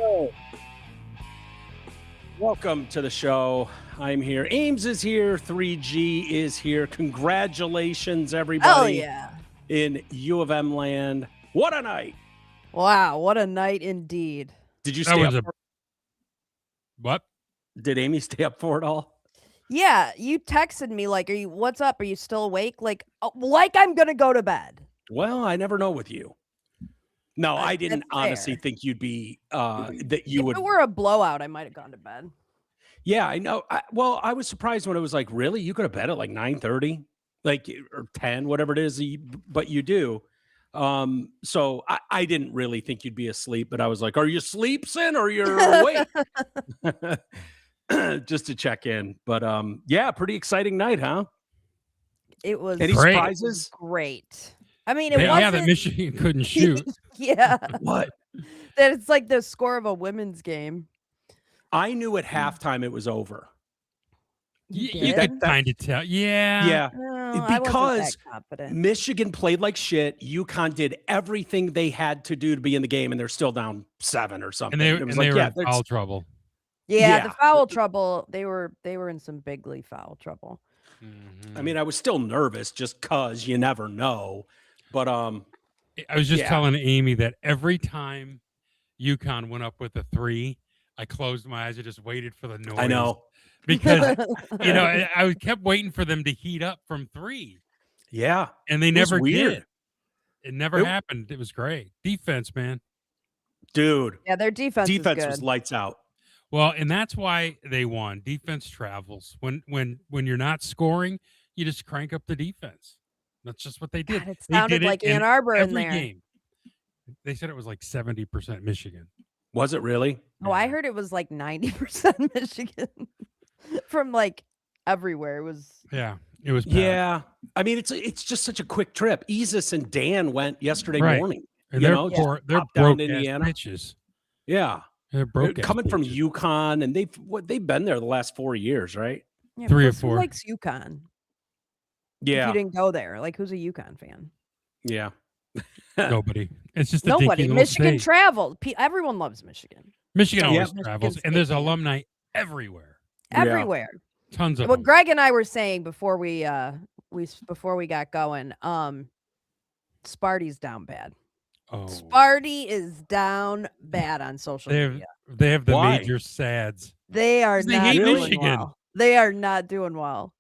Hello. Welcome to the show. I'm here. Ames is here. 3G is here. Congratulations, everybody. Oh, yeah. In U of M land. What a night. Wow, what a night indeed. Did you stay up for it? What? Did Amy stay up for it all? Yeah, you texted me like, what's up? Are you still awake? Like I'm going to go to bed. Well, I never know with you. No, I didn't honestly think you'd be, that you would. If it were a blowout, I might have gone to bed. Yeah, I know. I was surprised when it was like, really? You go to bed at like 9:30, like, or 10, whatever it is, but you do. So I didn't really think you'd be asleep, but I was like, are you sleeping or you're awake? Just to check in. But yeah, pretty exciting night, huh? It was any great. surprises? Great. I mean, it wasn't. Yeah, that Michigan couldn't shoot. Yeah. What? That it's like the score of a women's game. I knew at halftime it was over. You could kind of tell. Yeah. Yeah. No, because Michigan played like shit. UConn did everything they had to do to be in the game, and they're still down 7 or something. And they were in foul trouble. Yeah, the foul trouble. They were in some big league foul trouble. I mean, I was still nervous just because you never know. But I was just telling Amy that every time UConn went up with a 3, I closed my eyes and just waited for the noise. I know. Because, I kept waiting for them to heat up from 3. Yeah. And they never did. It never happened. It was great. Defense, man. Dude. Yeah, their defense was lights out. Well, and that's why they won. Defense travels. When you're not scoring, you just crank up the defense. That's just what they did. God, it sounded like Ann Arbor in there. Game. They said it was like 70% Michigan. Was it really? Oh, I heard it was like 90% Michigan from like everywhere. It was. Yeah, it was. Yeah, I mean it's just such a quick trip. Isis and Dan went yesterday morning. And they're broke Indiana pitches. Yeah, they're broke. Coming from UConn, and they've been there the last 4 years, right? Yeah, 3 or 4. Who likes UConn? Yeah, if you didn't go there. Like, who's a UConn fan? Yeah. Nobody. It's just nobody. Michigan state. traveled. Everyone loves Michigan. Michigan always travels, and there's alumni everywhere. Everywhere. Yeah. Tons of what them. Greg and I were saying before we got going, Sparty's down bad. Oh. Sparty is down bad on social media. They have the major sads. They are not doing Michigan. well. They are not doing well.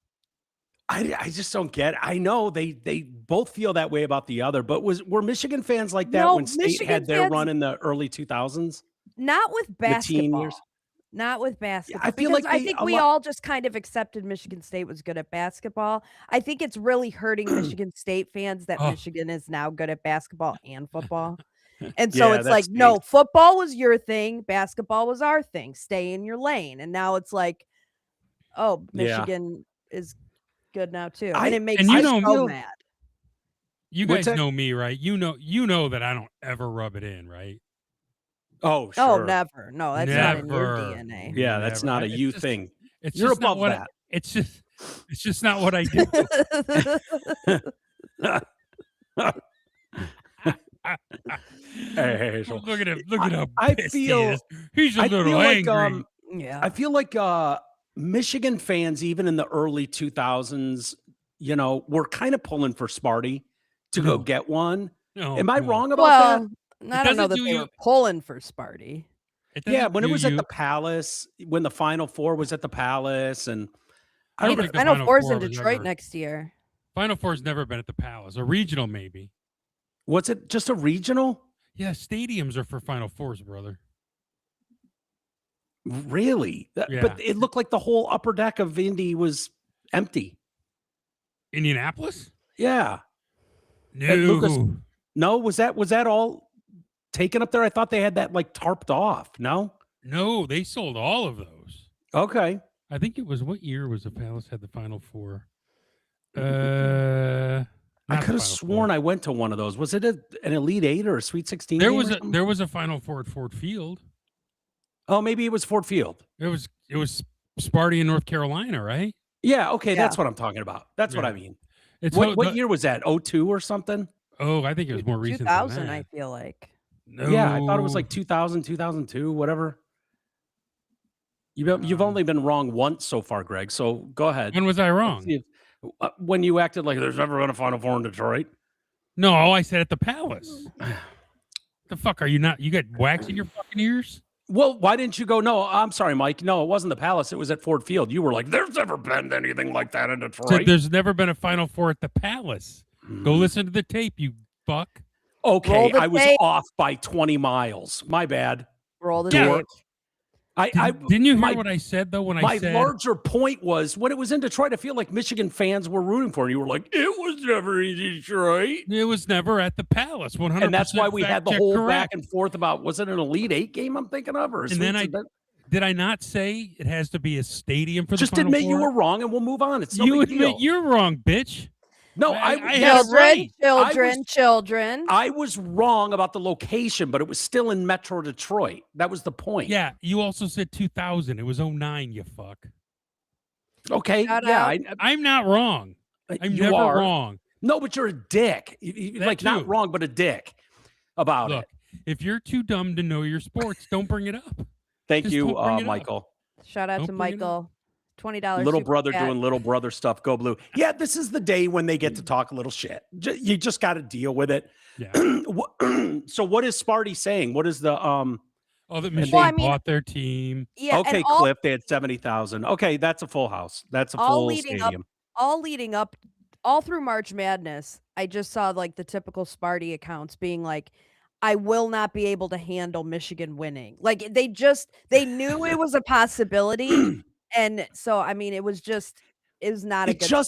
I just don't get it. I know they both feel that way about the other, but were Michigan fans like that when State had their run in the early 2000s? Not with basketball. Years? Not with basketball. I feel like I think we all just kind of accepted Michigan State was good at basketball. I think it's really hurting Michigan State fans that Michigan is now good at basketball and football. And so it's like, no, football was your thing. Basketball was our thing. Stay in your lane. And now it's like, oh, Michigan is good now too. And it makes me so mad. You guys know me, right? You know that I don't ever rub it in, right? Oh, sure. Oh, never. No, that's not in your DNA. Yeah, that's not a you thing. You're above that. It's just not what I do. Hey, look at him. Look at him. I feel he's a little angry. I feel like Michigan fans, even in the early 2000s, were kind of pulling for Sparty to go get one. Am I wrong about that? I don't know that they were pulling for Sparty. Yeah, when it was at the Palace, when the Final Four was at the Palace, and I don't think Final Four's in Detroit next year. Final Four's never been at the Palace. A regional, maybe. What's it? Just a regional? Yeah, stadiums are for Final Fours, brother. Really? But it looked like the whole upper deck of Indy was empty. Indianapolis? Yeah. No. Was that all taken up there? I thought they had that like tarped off. No, they sold all of those. Okay. I think it was, what year was the Palace had the Final Four? I could have sworn I went to one of those. Was it an Elite 8 or a Sweet 16? There was a Final Four at Ford Field. Oh, maybe it was Ford Field. It was Sparty in North Carolina, right? Yeah. Okay, that's what I'm talking about. That's what I mean. What year was that? 02 or something? Oh, I think it was more recent. 2000, I feel like. No. Yeah, I thought it was like 2000, 2002, whatever. You've only been wrong once so far, Greg. So go ahead. When was I Let's wrong? see when you acted like there's never been a Final Four in Detroit. No, I said at the Palace. The fuck are you not? You got wax in your fucking ears? Well, why didn't you go? No, I'm sorry, Mike. No, it wasn't the Palace. It was at Ford Field. You were like, there's never been anything like that in Detroit. So there's never been a Final Four at the Palace. Go listen to the tape, you fuck. Okay, I was off by 20 miles. My bad. Roll the tape. Didn't you hear what I said, though, when I said... My larger point was, when it was in Detroit, I feel like Michigan fans were rooting for it. You were like, it was never in Detroit. It was never at the Palace, 100%. And that's why we had the whole back and forth about, was it an Elite Eight game I'm thinking of? Or and then did I not say it has to be a stadium for the Just Final admit Four? you were wrong and we'll move on. It's no big deal. Admit you're wrong, bitch. No, children. I was wrong about the location, but it was still in Metro Detroit. That was the point. Yeah, you also said 2000. It was 09, you fuck. Okay, I'm not wrong. I'm you never are wrong. No, but you're a dick. Like, not wrong, but a dick about Look, it. If you're too dumb to know your sports, don't bring it up. Thank you, Michael. Shout out to Michael. $20. Little brother doing little brother stuff. Go Blue. Yeah, this is the day when they get to talk a little shit. You just got to deal with it. Yeah. So what is Sparty saying? What is the that Michigan bought their team. Yeah. Okay, Cliff, they had 70,000. Okay, that's a full house. That's a full stadium. All leading up, all through March Madness, I just saw like the typical Sparty accounts being like, I will not be able to handle Michigan winning. Like they knew it was a possibility. And so, I mean, it was not a good.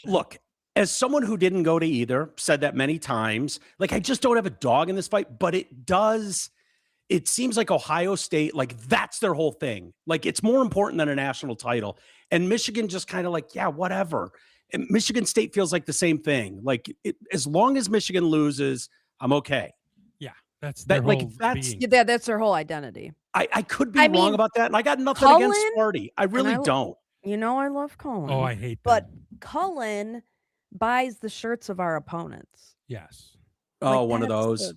Look, as someone who didn't go to either, said that many times, like, I just don't have a dog in this fight, but it seems like Ohio State, like, that's their whole thing. Like, it's more important than a national title. And Michigan just kind of like, yeah, whatever. And Michigan State feels like the same thing. Like, as long as Michigan loses, I'm okay. Yeah, that's their whole that's their whole identity. I could be wrong about that, and I got nothing against Sparty. I really don't. You know, I love Cullen. Oh, I hate that. But Cullen buys the shirts of our opponents. Yes. Oh, one of those.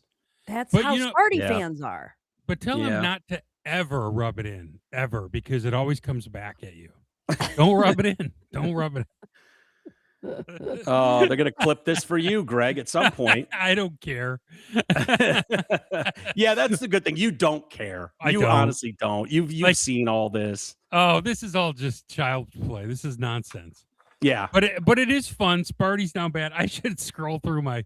That's how Sparty fans are. But tell them not to ever rub it in, ever, because it always comes back at you. Don't rub it in. Don't rub it in. Oh, they're going to clip this for you, Greg, at some point. I don't care. Yeah, that's the good thing. You don't care. You honestly don't. You've seen all this. Oh, this is all just child's play. This is nonsense. Yeah. But it is fun. Sparty's not bad. I should scroll through my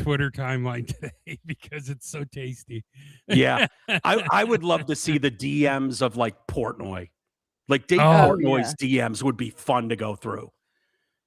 Twitter timeline today because it's so tasty. Yeah. I would love to see the DMs of like Portnoy. Like Dave Portnoy's DMs would be fun to go through.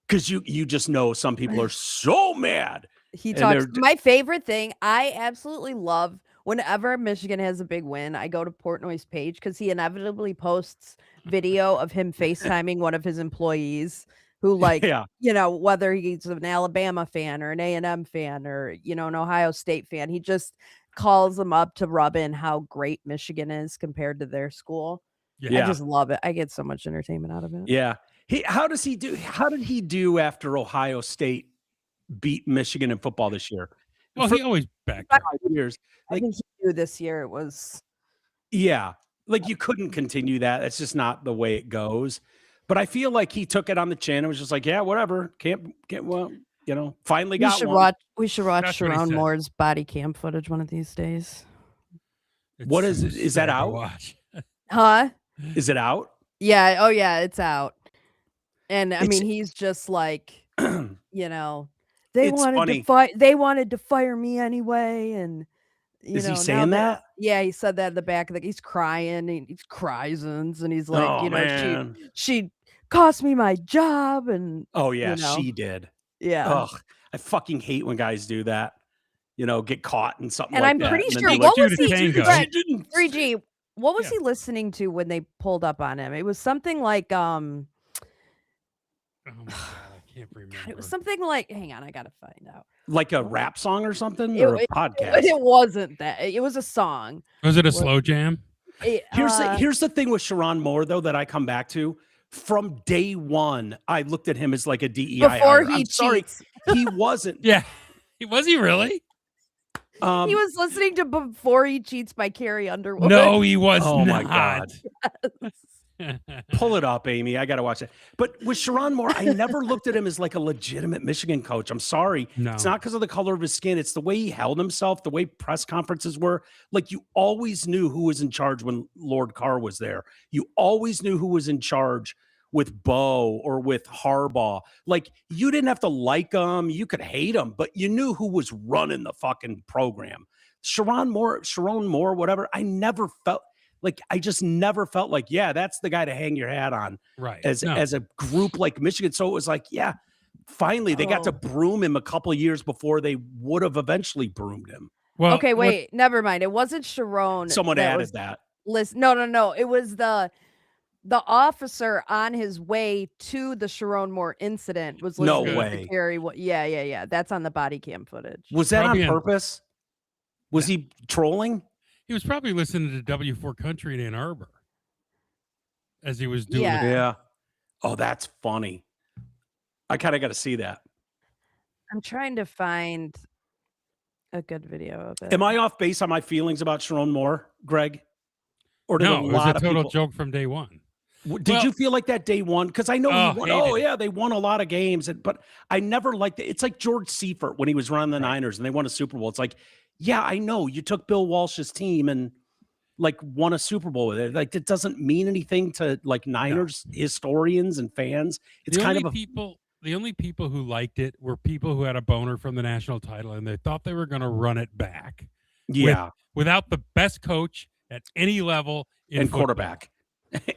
Because you just know some people are so mad. He talks. My favorite thing, I absolutely love whenever Michigan has a big win, I go to Portnoy's page because he inevitably posts video of him FaceTiming one of his employees who, like, you know, whether he's an Alabama fan or an A&M fan or, you know, an Ohio State fan, he just calls them up to rub in how great Michigan is compared to their school. Yeah. I just love it. I get so much entertainment out of it. Yeah. How did he do after Ohio State beat Michigan in football this year? Well, he always backed up. Years. Like, I think he knew this year it was. Yeah. Like, you couldn't continue that. That's just not the way it goes. But I feel like he took it on the chin and was just like, yeah, whatever. Can't get, well, you know, finally got one. We should watch Sharon Moore's body cam footage one of these days. What is that out? Watch. Huh? Is it out? Yeah. Oh, yeah, it's out. And I mean, he's just like, you know, they wanted to fire me anyway. And is he saying that? Yeah, he said that in the back. Like, he's crying. He's crying, and he's like, you know, man. she cost me my job. And she did. Yeah. Ugh, I fucking hate when guys do that. You know, get caught in something. And like I'm that. pretty And sure. then What was he? 3G. What was he listening to when they pulled up on him? It was something like Oh my God, I can't remember. God, it was something like, hang on, I gotta find out. Like a rap song or something, or a podcast. It wasn't that. It was a song. Was it a slow jam? Here's the thing with Sharon Moore, though, that I come back to. From day one, I looked at him as like a DEI. Before I'm sorry, he wasn't. Yeah, was he really? He was listening to Before He Cheats by Carrie Underwood. No, he was Oh not. my God. Pull it up, Amy. I got to watch it. But with Sharon Moore, I never looked at him as like a legitimate Michigan coach. I'm sorry. No. It's not because of the color of his skin. It's the way he held himself, the way press conferences were. Like, you always knew who was in charge when Lord Carr was there. You always knew who was in charge with Bo or with Harbaugh. Like, you didn't have to like them. You could hate them, but you knew who was running the fucking program. Sharon Moore, whatever. I just never felt like, yeah, that's the guy to hang your hat on, Right. as a group like Michigan. So it was like, yeah, finally they got to broom him a couple of years before they would have eventually broomed him. Well, okay, wait, never mind. It wasn't Sharon. Someone added that. No. It was the officer on his way to the Sharon Moore incident was No listening way. to Carrie. Yeah. That's on the body cam footage. Was that Probably on purpose? Was he trolling? he was probably listening to W4 Country in Ann Arbor as he was doing it. Yeah. Oh, that's funny. I kind of got to see that. I'm trying to find a good video of it. Am I off base on my feelings about Sharon Moore, Greg? Or did No, a it was lot a of total people joke from day one. Did you feel like that day one? Because I know he won. hated Oh it. yeah, they won a lot of games, but I never liked it. It's like George Seifert when he was running the Niners and they won a Super Bowl. It's like, yeah, I know you took Bill Walsh's team and like won a Super Bowl with it. Like, it doesn't mean anything to like Niners historians and fans. It's the kind only of the only people who liked it were people who had a boner from the national title and they thought they were going to run it back. yeah, without the best coach at any level in and football. quarterback.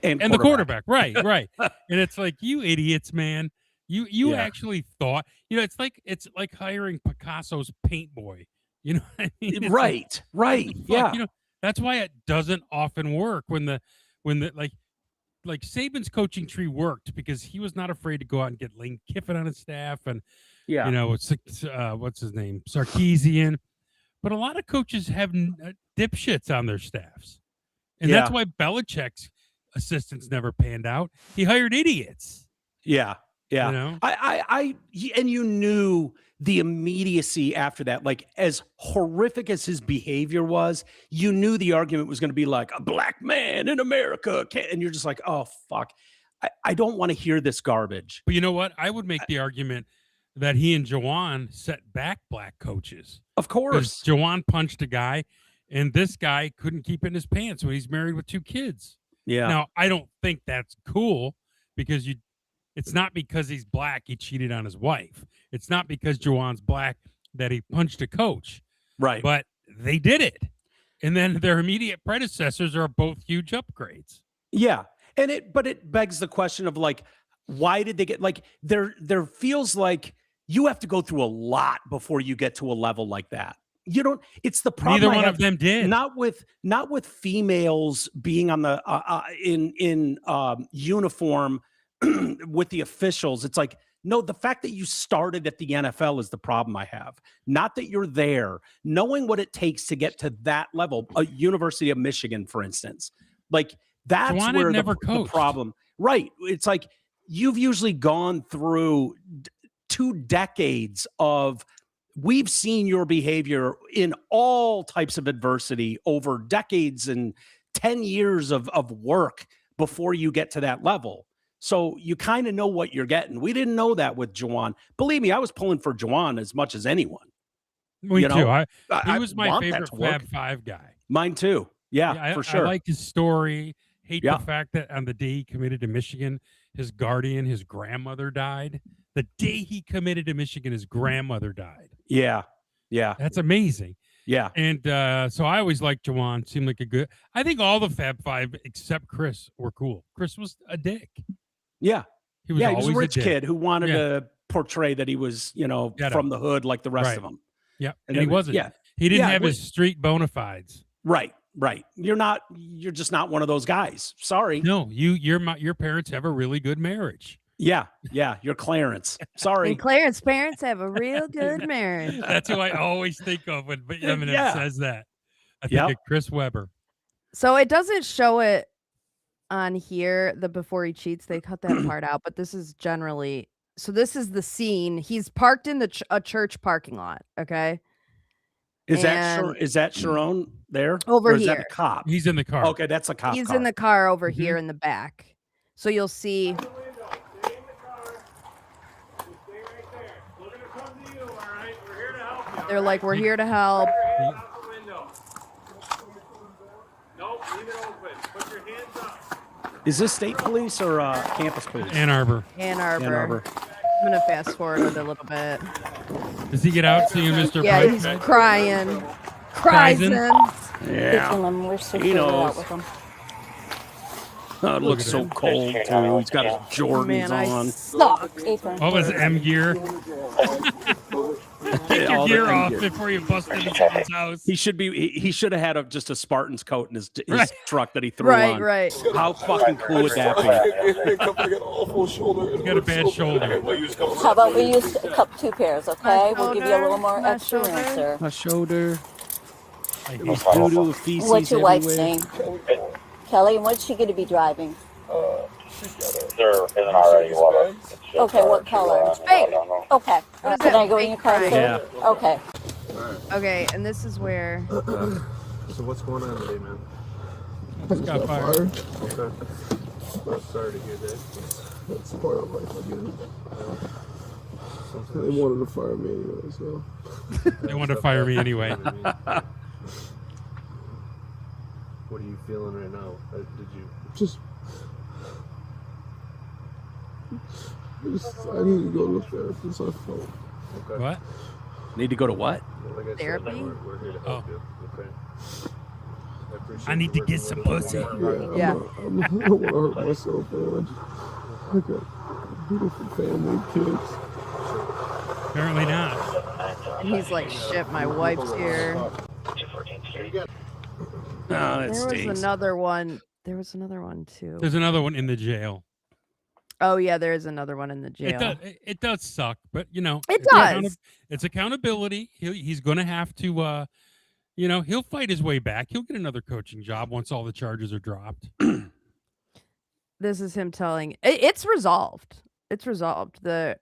and the quarterback. Right. And it's like, you idiots, man. You actually thought, it's like hiring Picasso's paint boy. You know what I mean? It's right. Yeah. That's why it doesn't often work when the like Saban's coaching tree worked because he was not afraid to go out and get Lane Kiffin on his staff and what's his name, Sarkisian. But a lot of coaches have dipshits on their staffs, and that's why Belichick's assistants never panned out. He hired idiots. Yeah. And you knew the immediacy after that, like as horrific as his behavior was, you knew the argument was going to be like, a black man in America can't, and you're just like, oh fuck, I don't want to hear this garbage. But you know what? I would make the argument that he and Jawan set back black coaches. Of course. Jawan punched a guy, and this guy couldn't keep it in his pants when he's married with 2 kids. Yeah. Now, I don't think that's cool because it's not because he's black he cheated on his wife. It's not because Jawan's black that he punched a coach. Right. But they did it. And then their immediate predecessors are both huge upgrades. Yeah. But it begs the question of like, why did they get like there feels like you have to go through a lot before you get to a level like that. You don't. It's the problem. Neither one of them did. Not with females being on the in uniform with the officials. It's like, no, the fact that you started at the NFL is the problem I have. Not that you're there, knowing what it takes to get to that level. A University of Michigan, for instance, like that's Juwan where the problem. Right. It's like you've usually gone through 2 decades of. We've seen your behavior in all types of adversity over decades and 10 years of work before you get to that level. So you kind of know what you're getting. We didn't know that with Jawan. Believe me, I was pulling for Jawan as much as anyone. Me too. He was my favorite Fab Five guy. Mine too. Yeah, for sure. I like his story. Hate the fact that on the day he committed to Michigan, his guardian, his grandmother died. The day he committed to Michigan, his grandmother died. Yeah. That's amazing. Yeah. And so I always liked Jawan. Seemed like I think all the Fab Five except Chris were cool. Chris was a dick. Yeah. He was a rich kid who wanted to portray that he was, from the hood like the rest of them. Yeah. And he wasn't. Yeah. He didn't have his street bona fides. Right. You're just not one of those guys. Sorry. No, your parents have a really good marriage. Yeah. You're Clarence. Sorry. And Clarence parents have a real good marriage. That's who I always think of when Eminem says that. I think of Chris Webber. So it doesn't show it on here, the before he cheats. They cut that part out, but this is generally. So this is the scene. He's parked in a church parking lot. Okay. Is that Sharon there? Over or is here? That the cop? He's in the car. Okay, that's a cop. He's car. in the car over here in the back. So you'll see. They're like, we're here to help. Nope, leave it open. Put your hands up. Is this state police or campus police? Ann Arbor. Ann Arbor. I'm gonna fast forward it a little bit. Does he get out seeing Mr. Yeah, Price? he's crying. Cries him. Yeah. He knows. Oh, it looks so cold too. He's got his Jordans on. Suck. What was M gear? Take your gear off before you bust into someone's house. He should have had just a Spartan's coat in his truck that he threw on. Right. How fucking cool would that be? He's got a bad shoulder. How about we use two pairs, okay? We'll give you a little more extra room, sir. My shoulder. He's doo-doo, feces What's your wife's everywhere. name? Kelly, and what's she going to be driving? There isn't already water. Okay, what color? Fake. Okay. What is Can that? I go in your car, Fake sir? Yeah. Okay. Okay, and this is where. So what's going on today, man? Just got fired. Okay. Well, sorry to hear that. That's part of life, I guess. They wanted to fire me anyway, so. They wanted to fire me anyway. What are you feeling right now? Did you? Just. I need to go to the therapist. I felt. Okay. What? Need to go to what? Like I said, Therapy? we're here to help you. Okay. I need to get some pussy. Yeah. Yeah. I don't want to hurt myself, man. I got beautiful family, kids. Apparently not. And he's like, shit, my wife's here. Oh, that There was stinks. another one. There was another one too. There's another one in the jail. Oh yeah, there is another one in the jail. It does suck, but It it's does. It's accountability. He's going to have to, he'll fight his way back. He'll get another coaching job once all the charges are dropped. This is him telling. It's resolved. It's resolved. They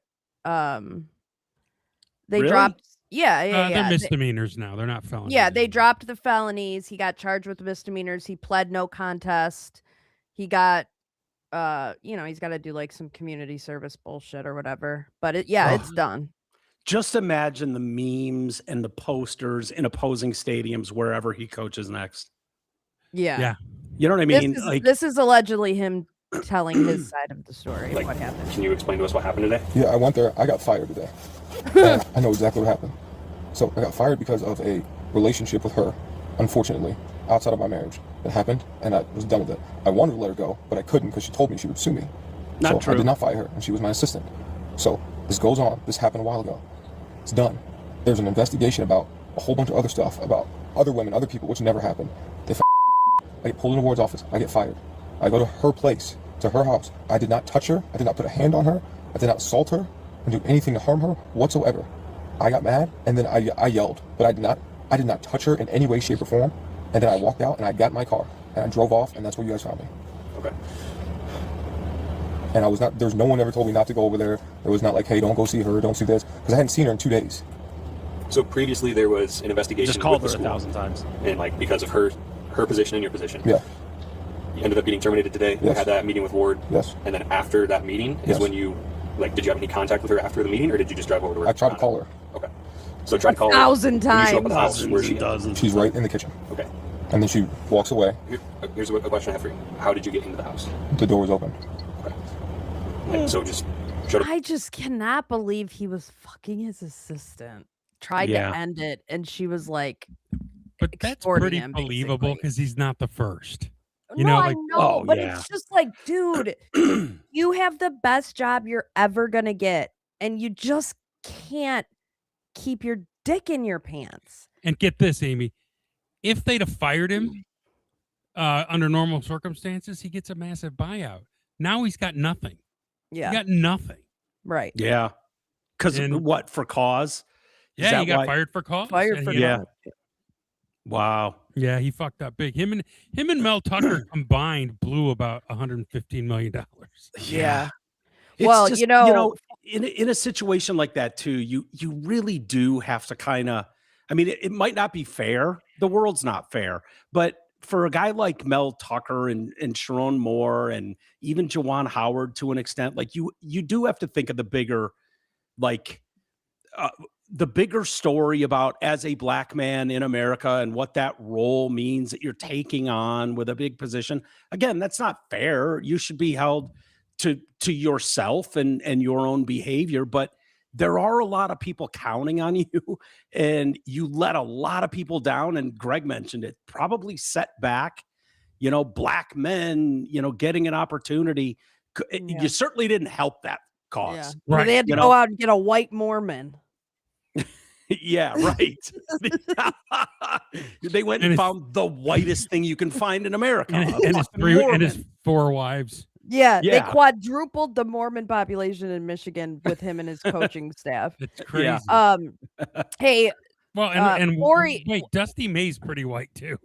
Really? dropped. Yeah. They're misdemeanors now. They're not felonies. Yeah, they dropped the felonies. He got charged with misdemeanors. He pled no contest. He got, he's got to do like some community service bullshit or whatever. But it's done. Just imagine the memes and the posters in opposing stadiums wherever he coaches next. Yeah. Yeah. You know what I mean? This is allegedly him telling his side of the story. What happened? Can you explain to us what happened today? Yeah, I went there. I got fired today. And I know exactly what happened. So I got fired because of a relationship with her, unfortunately, outside of my marriage. It happened, and I was done with it. I wanted to let her go, but I couldn't because she told me she would sue me. Not so true. I did not fire her, and she was my assistant. So this goes on. This happened a while ago. It's done. There's an investigation about a whole bunch of other stuff, about other women, other people, which never happened. I get pulled in the ward's office. I get fired. I go to her place, to her house. I did not touch her. I did not put a hand on her. I did not assault her and do anything to harm her whatsoever. I got mad, and then I yelled, but I did not touch her in any way, shape, or form. And then I walked out, and I got in my car, and I drove off, and that's where you guys found me. Okay. And I was not, there's no one ever told me not to go over there. There was not like, hey, don't go see her, don't see this, because I hadn't seen her in 2 days. So previously there was an investigation. Just called her with the school, 1,000 times. and because of her position and your position. Yeah. You ended up getting terminated today. You Yes. had that meeting with Ward. Yes. And then after that meeting is Yes. when you, did you have any contact with her after the meeting, or did you just drive over to her? I tried to call her. Okay. So tried to call her. 1,000 When you show up at the times. house, where she is. Dozens. She's right in the kitchen. Okay. And then she walks away. Here's a question I have for you. How did you get into the house? The door was open. Okay. And so just shut up. I just cannot believe he was fucking his assistant. Tried Yeah. to end it, and she was like, But that's extorting pretty him, believable basically. because he's not the first. No, know, I like- know, Oh, but yeah. it's just like, dude, you have the best job you're ever gonna get, and you just can't keep your dick in your pants. And get this, Amy. If they'd have fired him under normal circumstances, he gets a massive buyout. Now he's got nothing. Yeah, He got nothing. right. Yeah. Because And- what? For cause? Is Yeah, that he got why- fired for cause. Fired and for he- Yeah. Wow. Yeah, he fucked up big. Him and Mel Tucker combined blew about $115 million. Yeah. It's Well, just, you know- in a situation like that too, you really do have to kind of, I mean, it might not be fair. The world's not fair, but for a guy like Mel Tucker and Sharon Moore and even Juwan Howard to an extent, like you do have to think of the bigger, like the bigger story about as a black man in America and what that role means that you're taking on with a big position. Again, that's not fair. You should be held to yourself and your own behavior, but there are a lot of people counting on you, and you let a lot of people down. And Greg mentioned it, probably set back, black men, getting an opportunity. You certainly didn't help that cause. Yeah. Right. They had to go out and get a white Mormon. Yeah, right. They went and found the whitest thing you can find in America. And his 4 wives. Yeah, they quadrupled the Mormon population in Michigan with him and his coaching staff. It's crazy. Hey, well, and wait, Dusty May's pretty white too.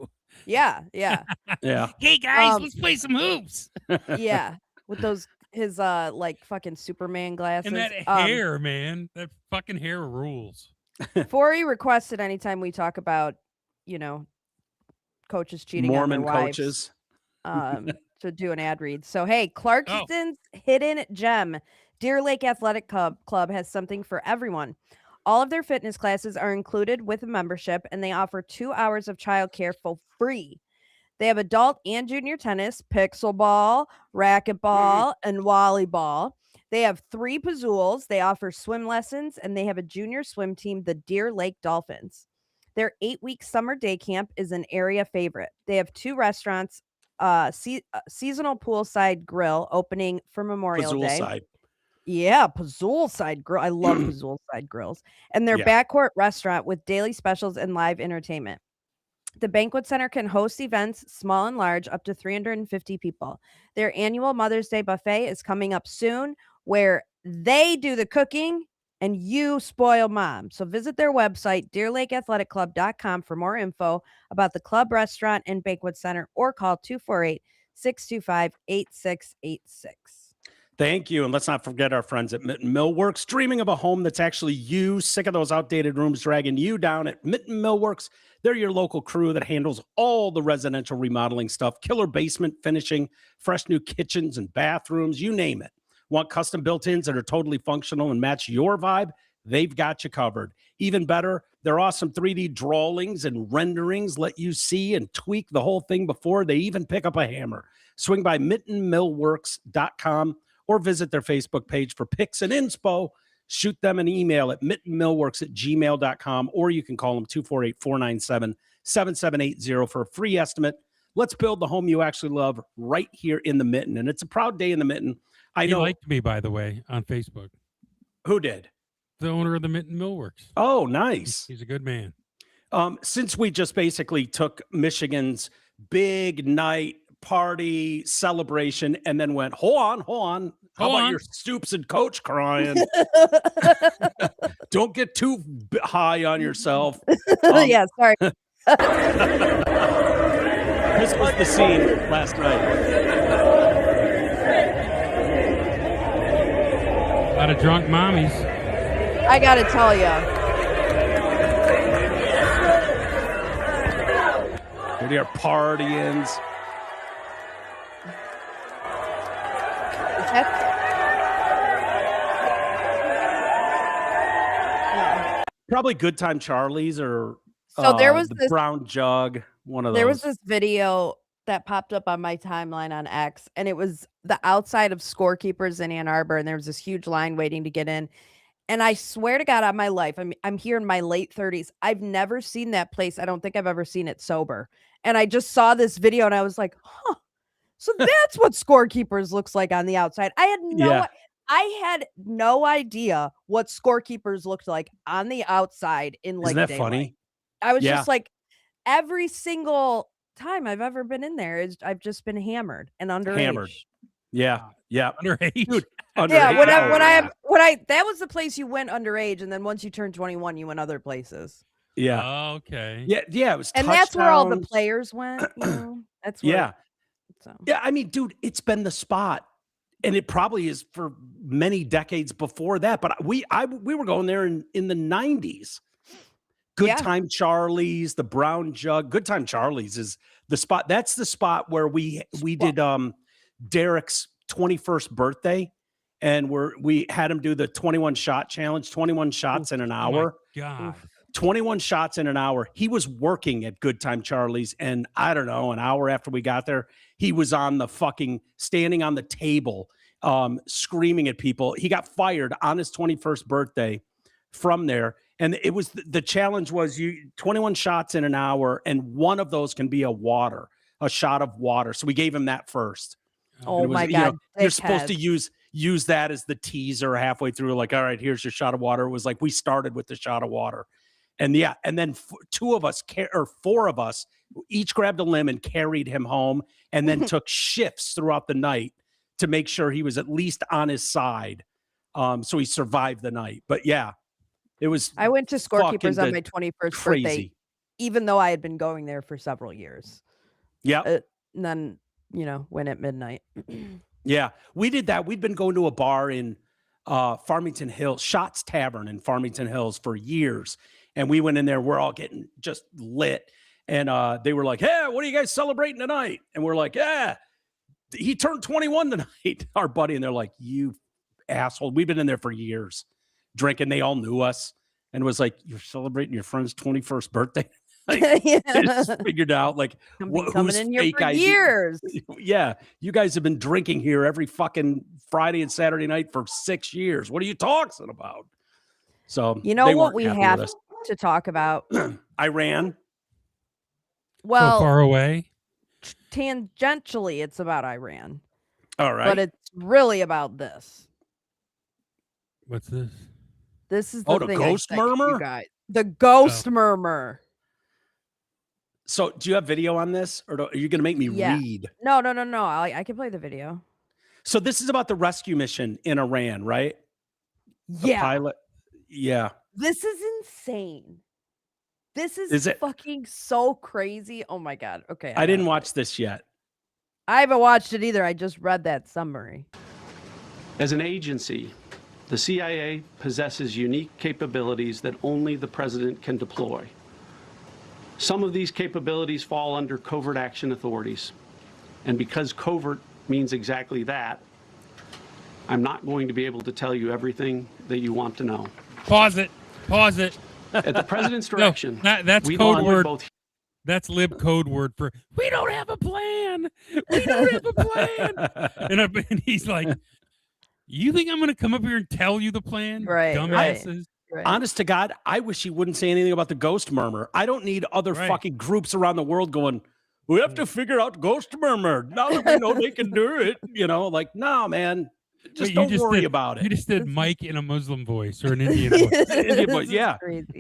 Yeah. Hey guys, let's play some hoops. Yeah, with his like fucking Superman glasses and that hair, man. That fucking hair rules. Forey requested anytime we talk about, coaches cheating Mormon on their coaches. wives, to do an ad read. So, hey, Clarkston's hidden gem, Deer Lake Athletic Club has something for everyone. All of their fitness classes are included with a membership, and they offer 2 hours of childcare for free. They have adult and junior tennis, pickleball, racquetball, and volleyball. They have 3 pools. They offer swim lessons, and they have a junior swim team, the Deer Lake Dolphins. Their 8-week summer day camp is an area favorite. They have 2 restaurants, seasonal poolside grill opening for Memorial Day. Side. Yeah, poolside grill. I love poolside grills. And their backcourt restaurant with daily specials and live entertainment. The banquet center can host events, small and large, up to 350 people. Their annual Mother's Day buffet is coming up soon, where they do the cooking and you spoil mom. So visit their website, deerlakeathletic.com, for more info about the club, restaurant, and banquet center, or call 248-625-8686. Thank you. And let's not forget our friends at Mitten Millworks, dreaming of a home that's actually you, sick of those outdated rooms dragging you down. At Mitten Millworks, they're your local crew that handles all the residential remodeling stuff, killer basement finishing, fresh new kitchens and bathrooms, you name it. Want custom built-ins that are totally functional and match your vibe? They've got you covered. Even better, their awesome 3D drawings and renderings let you see and tweak the whole thing before they even pick up a hammer. Swing by mittenmillworks.com or visit their Facebook page for pics and inspo. Shoot them an email at mittenmillworks@gmail.com, or you can call them 248-497-7780 for a free estimate. Let's build the home you actually love right here in the Mitten. And it's a proud day in the Mitten. He liked me, by the way, on Facebook. Who did? The owner of the Mitten Millworks. Oh, nice. He's a good man. Since we just basically took Michigan's big night party celebration and then went, hold on. How about your Stoops and Coach crying? Don't get too high on yourself. Yeah, sorry. This was the scene last night. A lot of drunk mommies. I gotta tell you. They're partying. Probably Good Time Charlie's or so there was the Brown Jug. One of those. There was this video that popped up on my timeline on X, and it was the outside of Scorekeepers in Ann Arbor, and there was this huge line waiting to get in. And I swear to God on my life, I'm here in my late 30s. I've never seen that place. I don't think I've ever seen it sober. And I just saw this video, and I was like, huh. So that's what Scorekeepers looks like on the outside. I had no idea what Scorekeepers looked like on the outside in like Isn't that daylight. funny? I was just like, every single time I've ever been in there I've just been hammered and underage. Yeah. Underage. Dude, yeah, when I that was the place you went underage, and then once you turned 21, you went other places. Yeah. Oh, okay. Yeah, it was and that's where all the players went, That's where, Yeah, I mean, dude, it's been the spot. And it probably is for many decades before that. But we were going there in the 90s. Good Yeah. Time Charlie's, the Brown Jug. Good Time Charlie's is the spot. That's the spot where we did Derek's 21st birthday, and we had him do the 21 shot challenge, 21 shots in an hour. Oh my God. 21 shots in an hour. He was working at Good Time Charlie's, and I don't know, an hour after we got there, he was on the fucking standing on the table, screaming at people. He got fired on his 21st birthday from there. And it was the challenge was 21 shots in an hour, and one of those can be a shot of water. So we gave him that first. Oh my God. You're supposed to use that as the teaser halfway through. Like, all right, here's your shot of water. It was like, we started with the shot of water. And yeah, and then four of us each grabbed a limb and carried him home, and then took shifts throughout the night to make sure he was at least on his side. So he survived the night. But yeah, it was. I went to Scorekeepers on my 21st crazy birthday, even though I had been going there for several years. Yeah. And then, went at midnight. Yeah, we did that. We'd been going to a bar in Farmington Hills, Shots Tavern in Farmington Hills for years. And we went in there, we're all getting just lit. And they were like, hey, what are you guys celebrating tonight? And we're like, yeah, he turned 21 tonight, our buddy. And they're like, you asshole. We've been in there for years drinking. They all knew us, and was like, you're celebrating your friend's 21st birthday? Like, just figured out, like, coming in here for years. Yeah, you guys have been drinking here every fucking Friday and Saturday night for 6 years. What are you talking about? So what we have to talk about? Iran. Well, so far away. Tangentially, it's about Iran. All right, but it's really about this. What's this? This is the thing. Ghost murmur. The ghost murmur. So, do you have video on this, or are you going to make me read? No. I can play the video. So, this is about the rescue mission in Iran, right? The pilot. Yeah. This is insane. This is fucking so crazy. Oh my God. Okay. I didn't watch this yet. I haven't watched it either. I just read that summary. As an agency, the CIA possesses unique capabilities that only the president can deploy. Some of these capabilities fall under covert action authorities. And because covert means exactly that, I'm not going to be able to tell you everything that you want to know. Pause it. At the president's direction, that's code word. That's lib code word for we don't have a plan. We don't have a plan. And he's like, you think I'm going to come up here and tell you the plan? Right. Dumbasses. Right. Honest to God, I wish he wouldn't say anything about the ghost murmur. I don't need other fucking groups around the world going, we have to figure out ghost murmur. Now that we know they can do it, like, no, man, don't worry about it. You just did Mike in a Muslim voice or an Indian voice. Indian voice, yeah.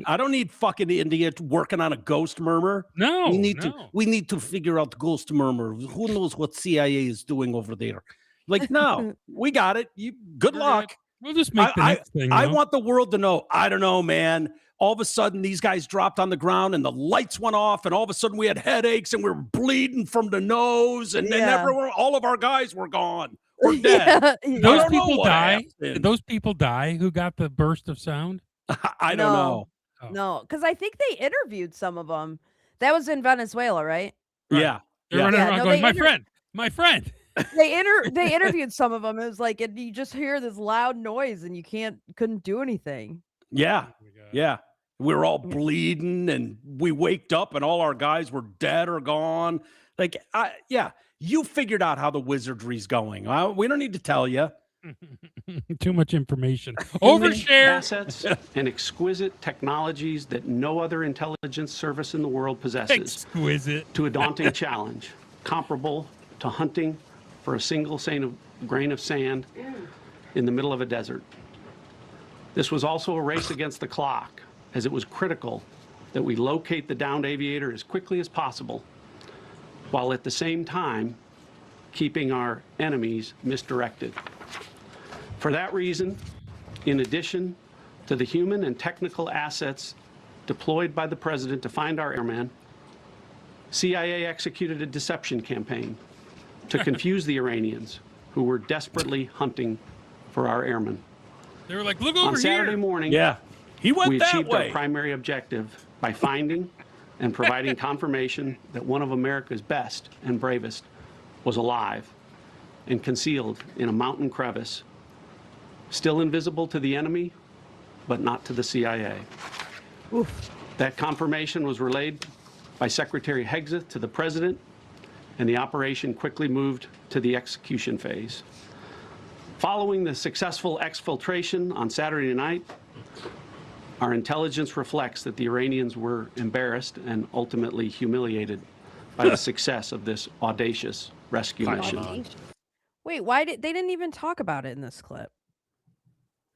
I don't need fucking India working on a ghost murmur. No, we need to figure out ghost murmur. Who knows what CIA is doing over there? Like, no, we got it. Good luck. We'll just make the next thing. I want the world to know. I don't know, man. All of a sudden, these guys dropped on the ground and the lights went off, and all of a sudden we had headaches and we were bleeding from the nose, and then all of our guys were gone. We're dead. Those people die. Did those people die who got the burst of sound? I don't know. Oh. No, because I think they interviewed some of them. That was in Venezuela, right? Yeah. They're running around going, my friend. They interviewed some of them. It was like, and you just hear this loud noise and you couldn't do anything. Yeah. Yeah. We were all bleeding and we waked up and all our guys were dead or gone. Like, you figured out how the wizardry's going. We don't need to tell you. Too much information. Overshare. Assets and exquisite technologies that no other intelligence service in the world possesses. Exquisite. To a daunting challenge, comparable to hunting for a single grain of sand in the middle of a desert. This was also a race against the clock, as it was critical that we locate the downed aviator as quickly as possible, while at the same time keeping our enemies misdirected. For that reason, in addition to the human and technical assets deployed by the president to find our airman, CIA executed a deception campaign to confuse the Iranians who were desperately hunting for our airmen. They were like, look over here. On Saturday morning, he went we that achieved way. our primary objective by finding and providing confirmation that one of America's best and bravest was alive and concealed in a mountain crevice, still invisible to the enemy, but not to the CIA. Oof. That confirmation was relayed by Secretary Hegseth to the president, and the operation quickly moved to the execution phase. Following the successful exfiltration on Saturday night, our intelligence reflects that the Iranians were embarrassed and ultimately humiliated by the success of this audacious rescue mission. Wait, why they didn't even talk about it in this clip?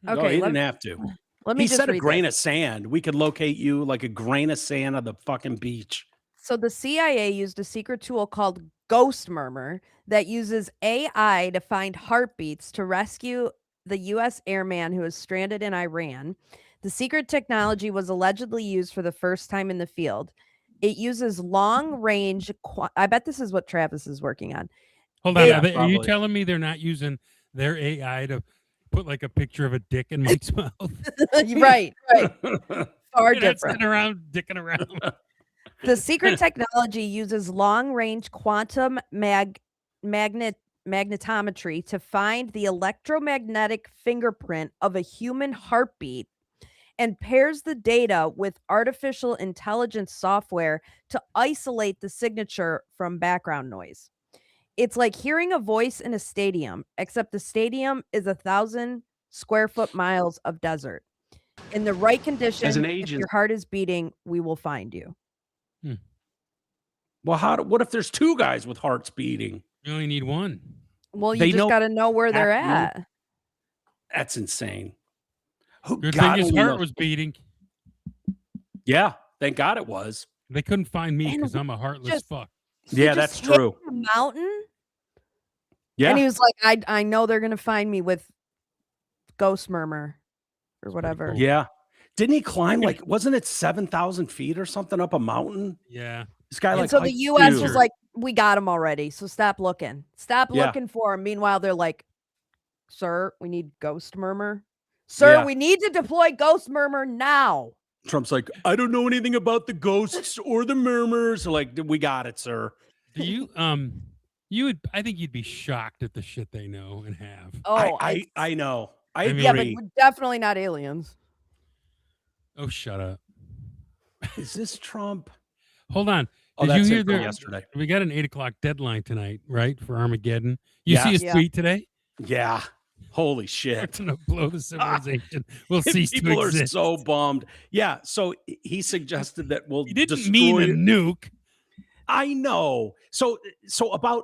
Okay, no, he didn't have to. Let me he just said a grain this. of sand. We could locate you like a grain of sand on the fucking beach. So the CIA used a secret tool called Ghost Murmur that uses AI to find heartbeats to rescue the U.S. airman who was stranded in Iran. The secret technology was allegedly used for the first time in the field. It uses long-range... I bet this is what Travis is working on. Hold on. Are you telling me they're not using their AI to put like a picture of a dick in Mike's mouth? Right. Far different. Sitting around, dicking around. The secret technology uses long-range quantum magnetometry to find the electromagnetic fingerprint of a human heartbeat and pairs the data with artificial intelligence software to isolate the signature from background noise. It's like hearing a voice in a stadium, except the stadium is 1,000 square foot miles of desert. In the right conditions, if your heart is beating, we will find you. Well, what if there's two guys with hearts beating? You only need one. Well, you just got to know where they're at. That's insane. Good thing his heart was beating. Yeah, thank God it was. They couldn't find me because I'm a heartless fuck. Yeah, that's true. The mountain. Yeah, and he was like, "I know they're gonna find me with Ghost Murmur or whatever." Cool. Yeah, didn't he climb like wasn't it 7,000 feet or something up a mountain? Yeah, this guy and so the U.S. was like, "We got him already, so stop looking. Stop looking for him." Meanwhile, they're like, "Sir, we need Ghost Murmur. Sir, we need to deploy Ghost Murmur now." Trump's like, "I don't know anything about the ghosts or the murmurs." Like, we got it, sir. Do you I think you'd be shocked at the shit they know and have. Oh, I know. I agree. Yeah, but we're definitely not aliens. Oh, shut up. Is this Trump? Hold on. Did you hear that yesterday? We got an 8:00 deadline tonight, right? For Armageddon. You see his tweet today? Yeah. Holy shit. We're gonna blow the civilization. We'll cease to People exist. are so bummed. Yeah. So he suggested that we'll He didn't mean a nuke. I know. So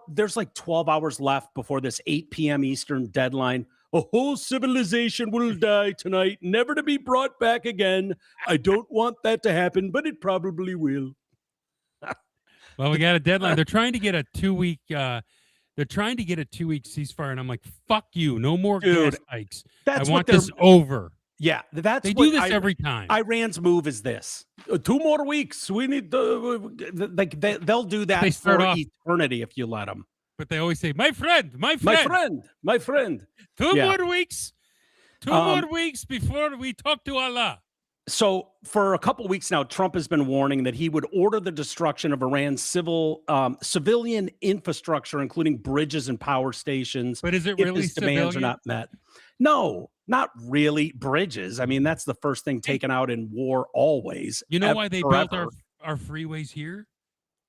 there's like 12 hours left before this 8 p.m. Eastern deadline. A whole civilization will die tonight, never to be brought back again. I don't want that to happen, but it probably will. Well, we got a deadline. They're trying to get a 2-week ceasefire, and I'm like, fuck you. No more gas hikes. I want this over. Yeah, they do this every time. Iran's move is this: 2 more weeks. We need they'll do that for eternity if you let them. But they always say, "My friend." 2 more weeks. 2 more weeks before we talk to Allah. So for a couple weeks now, Trump has been warning that he would order the destruction of Iran's civilian infrastructure, including bridges and power stations. But is it really if his demands are not met? No, not really. Bridges. I mean, that's the first thing taken out in war always. You know why they built our freeways here?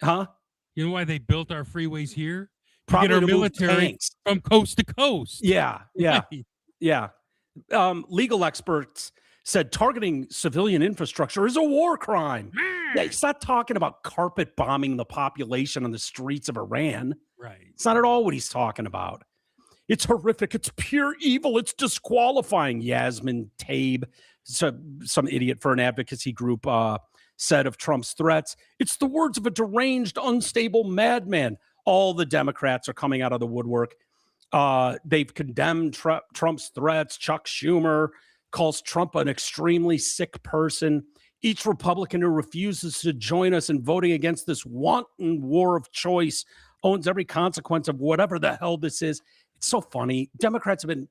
Huh? You know why they built our freeways here? Probably to get our to move military tanks from coast to coast. Yeah. Legal experts said targeting civilian infrastructure is a war crime. Yeah, he's not talking about carpet bombing the population on the streets of Iran. Right. It's not at all what he's talking about. It's horrific. It's pure evil. It's disqualifying. Yasmin Taib, some idiot for an advocacy group, said of Trump's threats. It's the words of a deranged, unstable madman. All the Democrats are coming out of the woodwork. They've condemned Trump's threats. Chuck Schumer calls Trump an extremely sick person. Each Republican who refuses to join us in voting against this wanton war of choice owns every consequence of whatever the hell this is. It's so funny. Democrats have been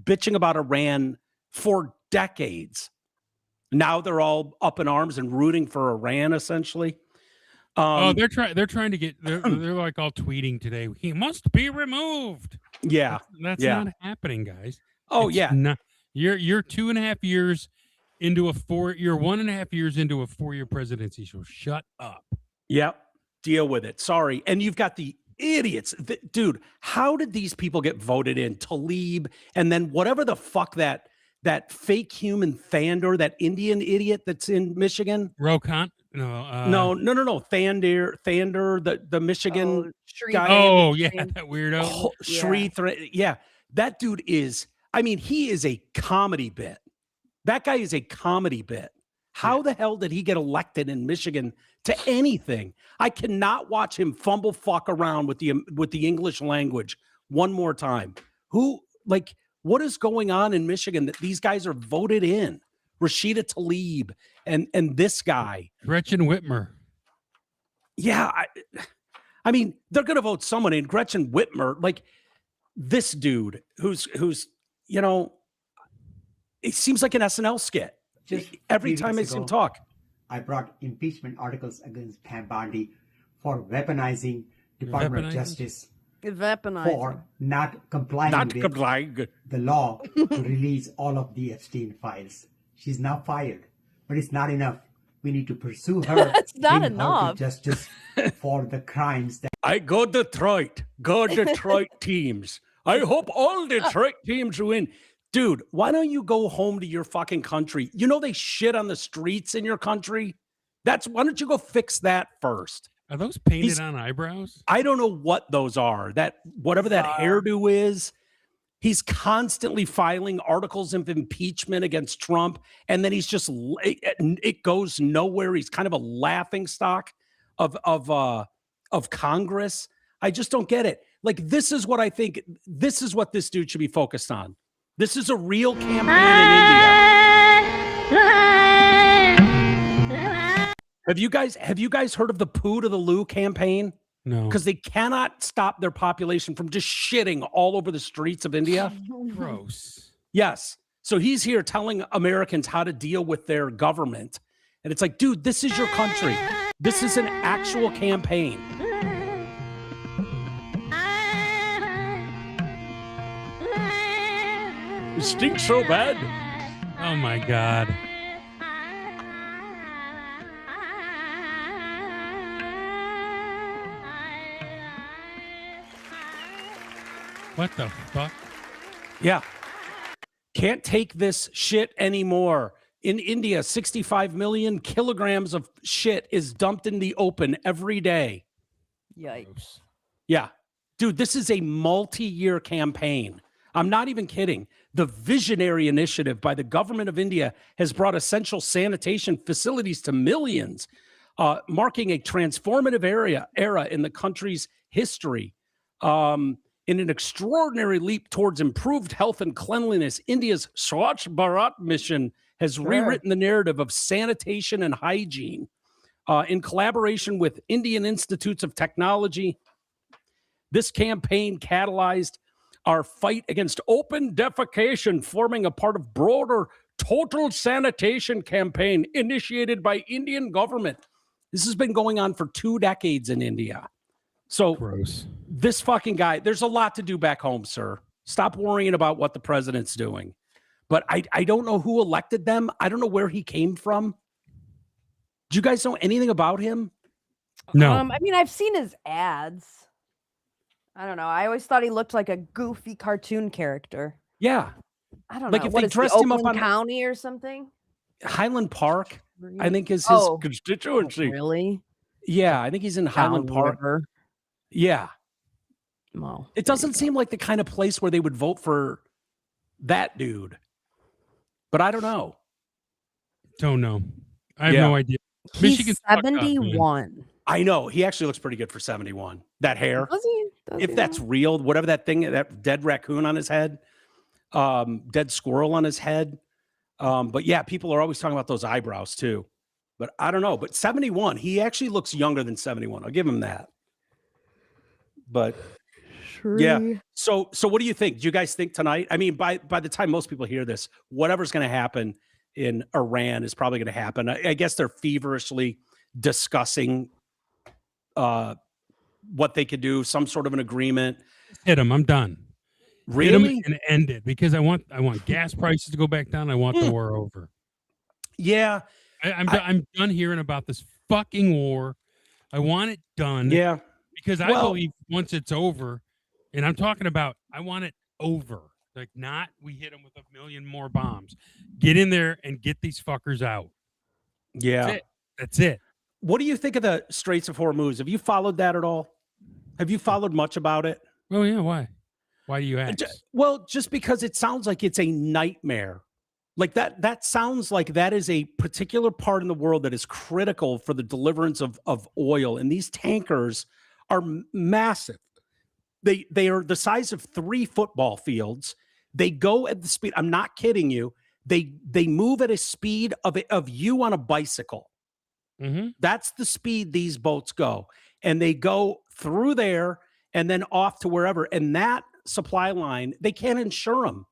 bitching about Iran for decades. Now they're all up in arms and rooting for Iran, essentially. They're trying to get. They're like all tweeting today. He must be removed. Yeah, that's not happening, guys. Oh, it's yeah. Not, you're 2.5 years into a 4. You're 1.5 years into a 4-year presidency. So shut up. Yep. Deal with it. Sorry. And you've got the idiots. Dude, how did these people get voted in? Tlaib, and then whatever the fuck that fake human Thander, that Indian idiot that's in Michigan. Rokant? No. Thander, the Michigan guy. Oh, yeah, that weirdo. Yeah. That dude is, I mean, he is a comedy bit. That guy is a comedy bit. How the hell did he get elected in Michigan to anything? I cannot watch him fumble fuck around with the English language one more time. What is going on in Michigan that these guys are voted in? Rashida Tlaib and this guy. Gretchen Whitmer. Yeah. I mean, they're going to vote someone in. Gretchen Whitmer, like this dude who's, you know, it seems like an SNL skit. Just every time I see him talk. I brought impeachment articles against Pam Bondi for weaponizing Department of Justice for not complying with the law to release all of the Epstein files. She's now fired, but it's not enough. We need to pursue her. It's not bring enough. her to justice for the crimes that. I go Detroit. Go Detroit teams. I hope all Detroit teams win. Dude, why don't you go home to your fucking country? You know they shit on the streets in your country. Why don't you go fix that first? Are those painted on eyebrows? I don't know what those are. Whatever that hairdo is. He's constantly filing articles of impeachment against Trump, and then he's just it goes nowhere. He's kind of a laughing stock of Congress. I just don't get it. Like, this is what I think. This is what this dude should be focused on. This is a real campaign in India. Have you guys heard of the Poo to the Loo campaign? No. Because they cannot stop their population from just shitting all over the streets of India. Gross. Yes. So he's here telling Americans how to deal with their government. And it's like, dude, this is your country. This is an actual campaign. It stinks so bad. Oh my God. What the fuck? Yeah. Can't take this shit anymore. In India, 65 million kilograms of shit is dumped in the open every day. Yikes. Yeah. Dude, this is a multi-year campaign. I'm not even kidding. The visionary initiative by the government of India has brought essential sanitation facilities to millions, marking a transformative era in the country's history. In an extraordinary leap towards improved health and cleanliness, India's Swachh Bharat mission has rewritten the narrative of sanitation and hygiene. In collaboration with Indian Institutes of Technology, this campaign catalyzed our fight against open defecation, forming a part of broader total sanitation campaign initiated by Indian government. This has been going on for 2 decades in India. So gross. This fucking guy, there's a lot to do back home, sir. Stop worrying about what the president's doing. But I don't know who elected them. I don't know where he came from. Do you guys know anything about him? No. I mean, I've seen his ads. I don't know. I always thought he looked like a goofy cartoon character. Yeah. I don't like know. If what they is dressed he, him up Oakland on County or something? Highland Park, I think is his constituency. Really? Yeah, I think he's in Highland Park. River. Yeah. Well, it doesn't seem like the kind of place where they would vote for that dude. But I don't know. Don't know. I have no idea. He's Michigan's 71. I know. He actually looks pretty good for 71. That hair. Does he? If that's real, whatever that thing, that dead raccoon on his head, dead squirrel on his head. But yeah, people are always talking about those eyebrows too. But I don't know. But 71, he actually looks younger than 71. I'll give him that. But yeah. So what do you think? Do you guys think tonight? I mean, by the time most people hear this, whatever's going to happen, in Iran is probably going to happen. I guess they're feverishly discussing what they could do, some sort of an agreement. Hit them. I'm done. Really? Hit 'em and end it, because I want gas prices to go back down. I want the war over. Yeah. I'm done hearing about this fucking war. I want it done. Yeah. Because I believe once it's over, and I'm talking about, I want it over. Like, not we hit them with a million more bombs. Get in there and get these fuckers out. Yeah. That's it. What do you think of the Straits of Hormuz? Have you followed that at all? Have you followed much about it? Oh, yeah. Why? Why do you ask? Well, just because it sounds like it's a nightmare. Like that sounds like that is a particular part in the world that is critical for the deliverance of oil. And these tankers are massive. They are the size of 3 football fields. They go at the speed. I'm not kidding you. They move at a speed of you on a bicycle. Mm-hmm. That's the speed these boats go. And they go through there and then off to wherever. And that supply line, they can't insure them.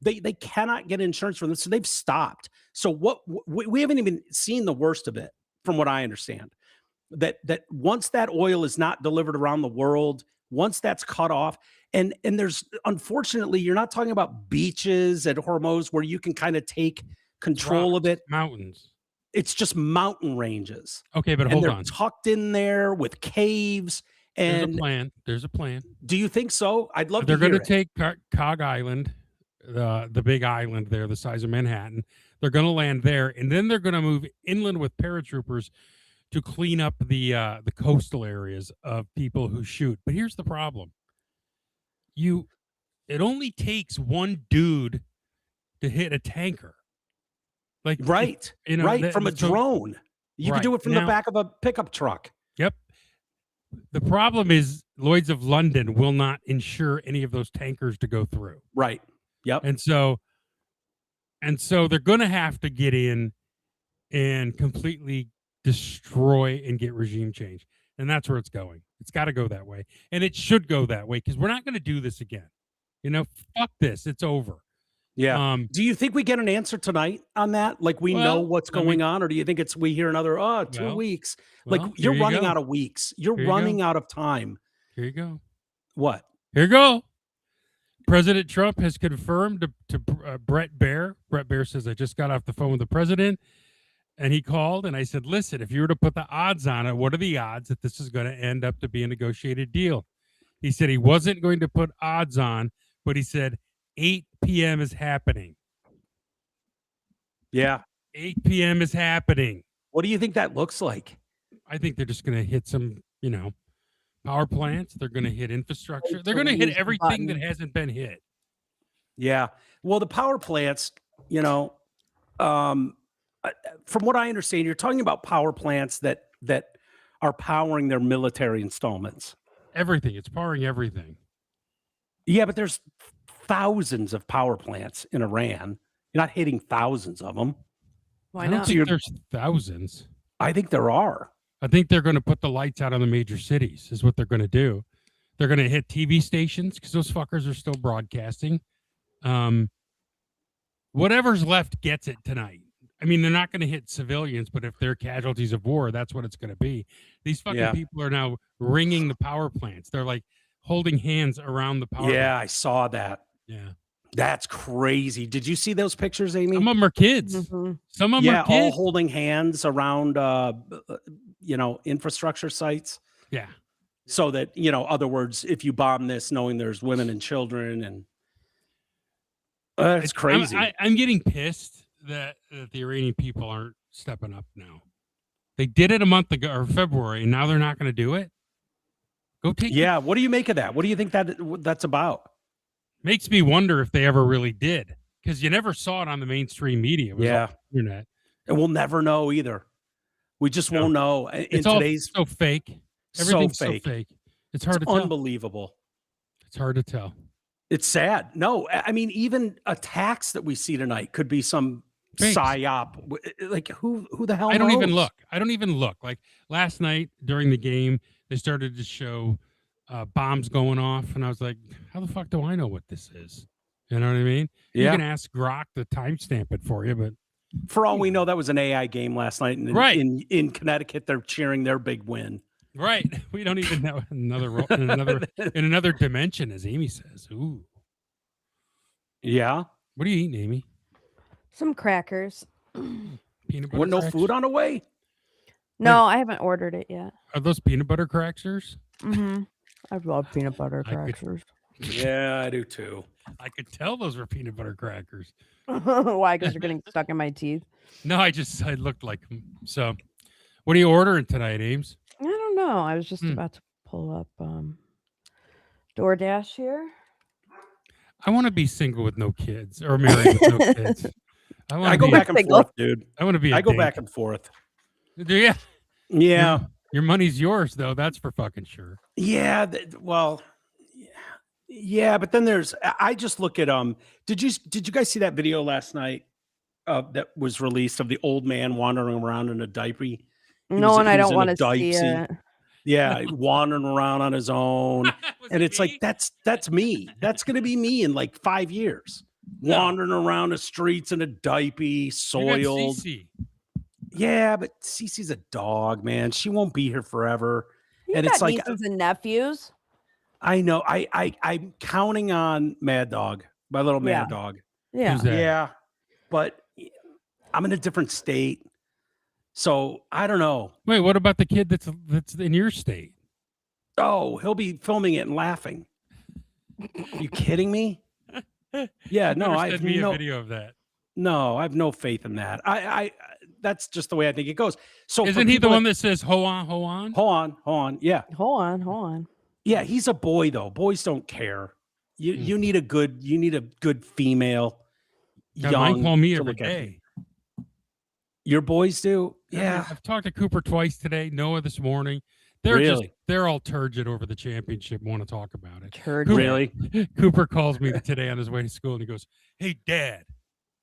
They cannot get insurance for them. So they've stopped. So we haven't even seen the worst of it, from what I understand. That once that oil is not delivered around the world, once that's cut off, and there's, unfortunately, you're not talking about beaches at Hormuz where you can kind of take control of it. Mountains. It's just mountain ranges. Okay, but hold on. They're tucked in there with caves. And There's a plan. Do you think so? I'd love They're to hear going to it. take Cog Island, the big island there, the size of Manhattan. They're going to land there, and then they're going to move inland with paratroopers to clean up the coastal areas of people who shoot. But here's the problem. It only takes one dude to hit a tanker. Like, right, from a drone. You can do it from the back of a pickup truck. Yep. The problem is Lloyd's of London will not insure any of those tankers to go through. Right. Yep. And so they're going to have to get in and completely destroy and get regime change. And that's where it's going. It's got to go that way. And it should go that way, because we're not going to do this again. Fuck this. It's over. Yeah. Do you think we get an answer tonight on that? Like, we know what's going on, or do you think we hear another 2 weeks? Like, you're running out of weeks. You're running out of time. Here you go. What? Here you go. President Trump has confirmed to Brett Baer. Brett Baer says, I just got off the phone with the president, and he called, and I said, listen, if you were to put the odds on it, what are the odds that this is going to end up to be a negotiated deal? He said he wasn't going to put odds on, but he said 8 p.m. is happening. Yeah. 8 p.m. is happening. What do you think that looks like? I think they're just going to hit some, power plants. They're going to hit infrastructure. They're going to hit everything that hasn't been hit. Yeah. Well, the power plants, from what I understand, you're talking about power plants that are powering their military installments. Everything. It's powering everything. Yeah, but there's thousands of power plants in Iran. You're not hitting thousands of them. Why not? I don't think there's thousands. I think there are. I think they're going to put the lights out on the major cities is what they're going to do. They're going to hit TV stations because those fuckers are still broadcasting. Whatever's left gets it tonight. I mean, they're not going to hit civilians, but if they're casualties of war, that's what it's going to be. These fucking people are now ringing the power plants. They're like holding hands around the power plants. I saw that. Yeah. That's crazy. Did you see those pictures, Amy? Some of them are kids. Mm-hmm. Some of them are kids. All holding hands around, infrastructure sites. Yeah. So that, other words, if you bomb this, knowing there's women and children, and it's crazy. I'm getting pissed that the Iranian people aren't stepping up now. They did it a month ago, or February, and now they're not going to do it. Go take. Yeah. What do you make of that? What do you think that's about? Makes me wonder if they ever really did, because you never saw it on the mainstream media. It was all internet, and we'll never know either. We just won't know. It's all so fake. Everything's so fake. It's hard to tell. Unbelievable. It's hard to tell. It's sad. No, I mean, even attacks that we see tonight could be some psyop. Like, who the hell knows? I don't even look. Like last night during the game, they started to show bombs going off, and I was like, how the fuck do I know what this is? You know what I mean? Yeah. You can ask Grok to timestamp it for you, but For all we know, that was an AI game last night. And Right. in Connecticut, they're cheering their big win. Right. We don't even know another in another dimension, as Amy says. Ooh. Yeah. What are you eating, Amy? Some crackers. Peanut butter. What? No food on the way? No, I haven't ordered it yet. Are those peanut butter crackers? Mm-hmm. I love peanut butter crackers. Yeah, I do too. I could tell those were peanut butter crackers. Why? Because they're getting stuck in my teeth. No, I looked like them. So, what are you ordering tonight, Ames? I don't know. I was just about to pull up DoorDash here. I want to be single with no kids, or married with no kids. I go back and forth, dude. I want to be. I go back and forth. Do you? Yeah. Your money's yours, though. That's for fucking sure. Yeah. Well. Yeah, but then I just look at Did you guys see that video last night that was released of the old man wandering around in a diaper? No, and I don't want to see it. Yeah, wandering around on his own, and it's like that's me. That's gonna be me in like 5 years, wandering around the streets in a diaper, soiled. Yeah, but Cece's a dog, man. She won't be here forever, and it's like nieces and nephews. I know. I'm counting on Mad Dog, my little Mad Dog. Yeah. Yeah. But I'm in a different state. So I don't know. Wait, what about the kid that's in your state? Oh, he'll be filming it and laughing. Are you kidding me? Yeah, no, I have me no a video of that. No, I have no faith in that. I that's just the way I think it goes. So isn't he the one that says ho on? Yeah. Hold on. Yeah, he's a boy though. Boys don't care. You need a good female. God, young mine call me to every look at. day. Your boys do? Yeah. I've talked to Cooper twice today, Noah this morning. They're all turgid over the championship, want to talk about it. Turgid. Really? Cooper calls me today on his way to school and he goes, "Hey Dad.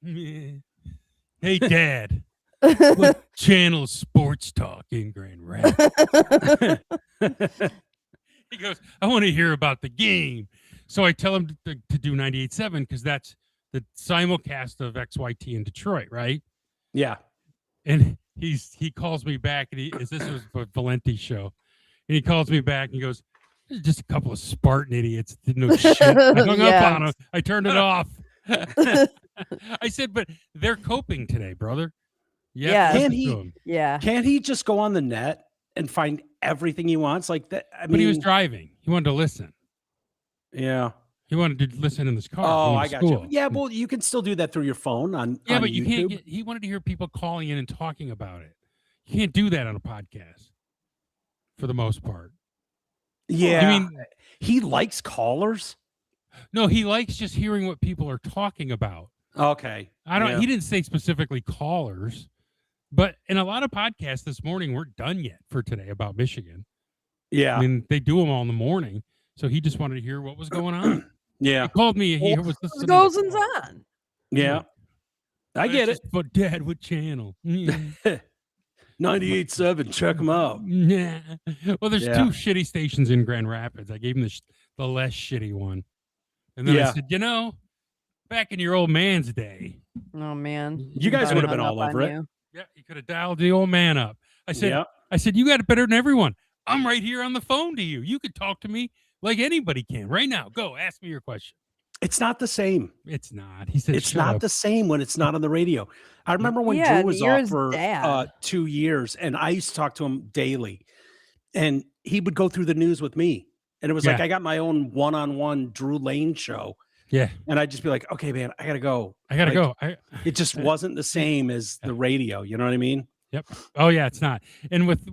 Hey Dad. What channel sports talk in Grand Rapids?" He goes, "I want to hear about the game." So I tell him to do 98.7 because that's the simulcast of XYT in Detroit, right? Yeah. And he calls me back and this was Valenti's show. And he calls me back and he goes, "This is just a couple of Spartan idiots. Didn't know shit." I hung up on him. I turned it off. I said, "But they're coping today, brother." Yeah. Can't he just go on the net and find everything he wants like that? But he was driving. He wanted to listen. Yeah. He wanted to listen in this car. Oh, I got you. Yeah, well, you can still do that through your phone on but YouTube. you can't he wanted to hear people calling in and talking about it. You can't do that on a podcast for the most part. Yeah. I mean, he likes callers? No, he likes just hearing what people are talking about. Okay. He didn't say specifically callers, but in a lot of podcasts this morning weren't done yet for today about Michigan. Yeah. I mean, they do them all in the morning. So he just wanted to hear what was going on. Yeah. He called me. He was listening. Goes on. Yeah. I get it. But Dad, what channel? 98.7. Check them out. Yeah. Well, there's two shitty stations in Grand Rapids. I gave him the less shitty one. And then I said, back in your old man's day. Oh, man. You guys would have been all over it. Yeah. You could have dialed the old man up. I said, you got it better than everyone. I'm right here on the phone to you. You could talk to me like anybody can right now. Go ask me your question. It's not the same. It's not. He said it's not the same when it's not on the radio. I remember when Drew was off for 2 years, and I used to talk to him daily, and he would go through the news with me, and it was like I got my own one-on-one Drew Lane show. Yeah, and I'd just be like, "Okay, man, I gotta go. Go." It just wasn't the same as the radio. You know what I mean? Yep. Oh yeah, it's not. And with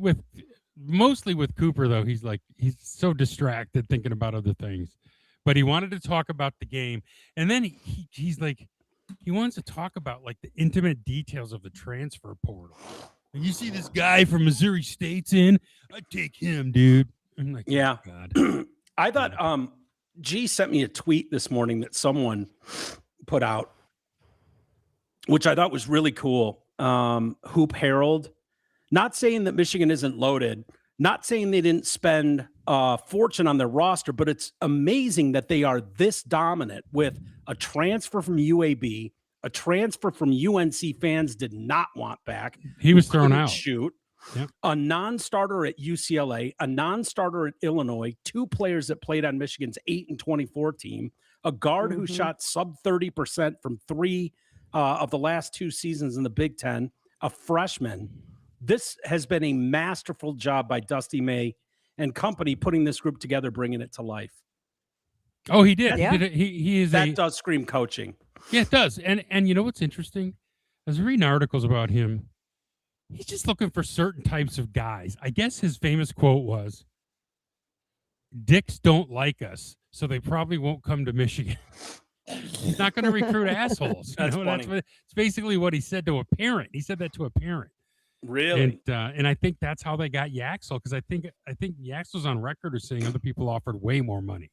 mostly with Cooper though, he's so distracted thinking about other things. But he wanted to talk about the game, and then he's like, he wants to talk about like the intimate details of the transfer portal. And you see this guy from Missouri State's in, I'd take him, dude. I'm like, yeah. Oh, God. I thought G sent me a tweet this morning that someone put out, which I thought was really cool. Hoop Herald, not saying that Michigan isn't loaded, not saying they didn't spend a fortune on their roster, but it's amazing that they are this dominant with a transfer from UAB, a transfer from UNC fans did not want back. He was thrown couldn't out. Shoot. Yep. A non-starter at UCLA, a non-starter at Illinois, 2 players that played on Michigan's 8 and 24 team, a guard who shot sub 30% from 3 of the last 2 seasons in the Big Ten, a freshman. This has been a masterful job by Dusty May and company putting this group together, bringing it to life. Oh, he did. Yeah. He did it. He is That does scream coaching. Yeah, it does. And you know what's interesting? I was reading articles about him. He's just looking for certain types of guys. I guess his famous quote was, "Dicks don't like us, so they probably won't come to Michigan." He's not going to recruit assholes. That's funny. It's basically what he said to a parent. He said that to a parent. Really? And I think that's how they got Yaxel, because I think Yaxel's on record as saying other people offered way more money.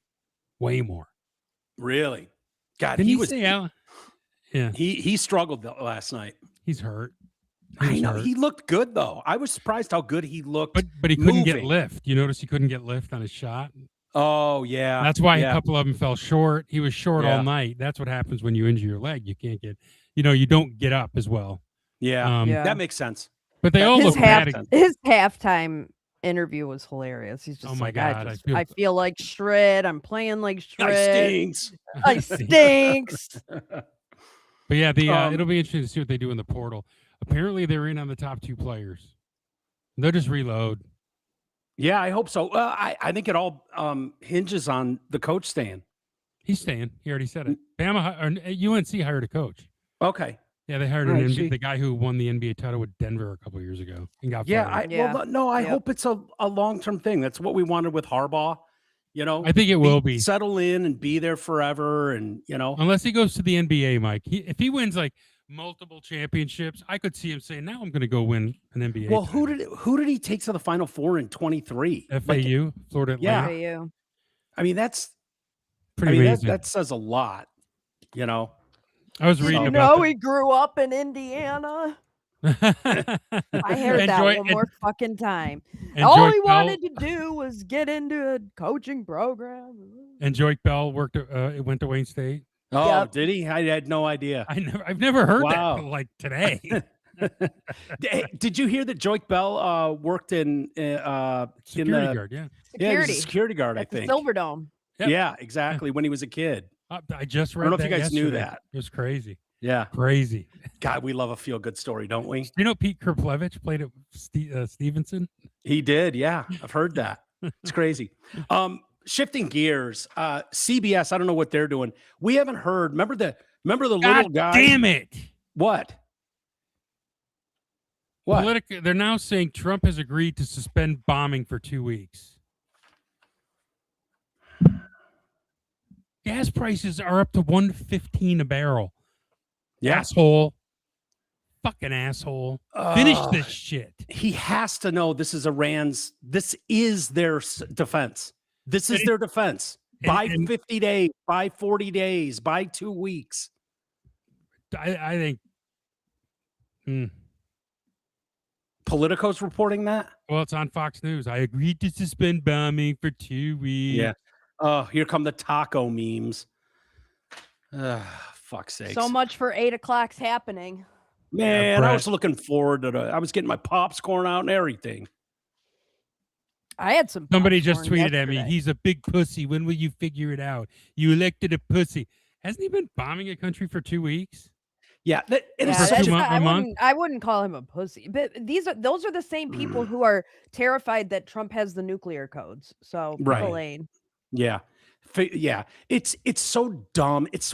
Way more. Really? God, Didn't he he was say Alan? Yeah. he struggled last night. He's hurt. I know. He looked good though. I was surprised how good he looked. But he couldn't get moving. lift. You notice he couldn't get lift on his shot? Oh, yeah. That's why yeah. a couple of them fell short. He was short all night. That's what happens when you injure your leg. You can't get, you don't get up as well. Yeah. That makes sense. But they all look bad. His halftime interview was hilarious. He's just Oh my like, God, I feel like shred. I'm playing like shred. I stinks. Stinks. But yeah, it'll be interesting to see what they do in the portal. Apparently, they're in on the top 2 players. They'll just reload. Yeah, I hope so. I think it all hinges on the coach staying. He's staying. He already said it. UNC hired a coach. Okay. Yeah, they hired the guy who won the NBA title with Denver a couple years ago and got fired. I hope it's a long-term thing. That's what we wanted with Harbaugh. I think it will be. Settle in and be there forever, and unless he goes to the NBA, Mike. If he wins like multiple championships, I could see him saying, "Now I'm going to go win an NBA." Well, title. who did he take to the Final Four in 23? FAU, Florida Atlantic. Yeah, FAU. I mean that's pretty amazing. That says a lot. I was reading you about. He grew up in Indiana. I heard that one more fucking time. All he wanted to do was get into a coaching program. And Joik Bell went to Wayne State. Oh, did he? I had no idea. I've never heard that like today. Did you hear that Joik Bell worked in security guard? Yeah, he was a security guard. At I think the Silverdome. Yep. Yeah, exactly. When he was a kid. I just read. I don't know if you guys knew yesterday. that. It was crazy. Yeah, crazy. God, we love a feel-good story, don't we? You know, Pete Kerplevich played at Stevenson. He did. Yeah, I've heard that. It's crazy. Shifting gears, CBS. I don't know what they're doing. We haven't heard. Remember the little guy? Damn it! What? They're now saying Trump has agreed to suspend bombing for 2 weeks. Gas prices are up to $1.15 a barrel. Yeah. Asshole. Fucking asshole. Finish this shit. He has to know this is Iran's. This is their defense. This is their defense. By 50 days, by 40 days, by 2 weeks. I think. Politico's reporting that? Well, it's on Fox News. I agreed to suspend bombing for 2 weeks. Yeah. Oh, here come the taco memes. Fuck's sake. So much for 8 o'clock's happening. Man, I was looking forward to I was getting my popcorn out and everything. I had some. Somebody just tweeted yesterday. at me, he's a big pussy. When will you figure it out? You elected a pussy. Hasn't he been bombing a country for 2 weeks? Yeah, I wouldn't call him a pussy, but those are the same people who are terrified that Trump has the nuclear codes. So Elaine. Yeah. Yeah. It's so dumb. It's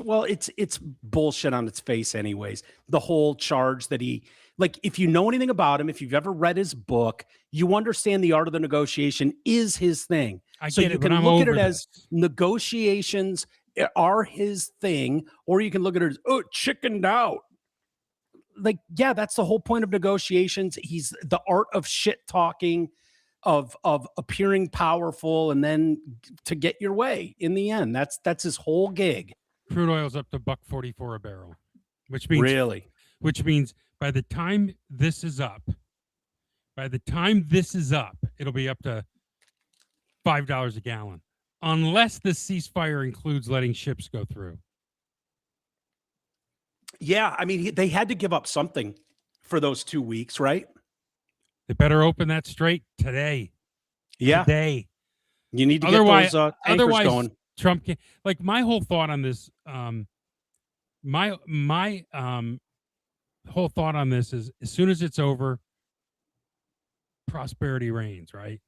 bullshit on its face anyways. The whole charge that if you know anything about him, if you've ever read his book, you understand the art of the negotiation is his thing. You can look at it as negotiations are his thing, or you can look at it as, chickened out. That's the whole point of negotiations. He's the art of shit talking, of appearing powerful, and then to get your way in the end. That's his whole gig. Crude oil's up to $1.44 a barrel, which means by the time this is up, it'll be up to $5 a gallon, unless the ceasefire includes letting ships go through. Yeah, I mean, they had to give up something for those 2 weeks, right? They better open that straight today. Yeah. Today. You need to get those anchors going. Trump can, like, my whole thought on this, my whole thought on this is, as soon as it's over, prosperity reigns, right?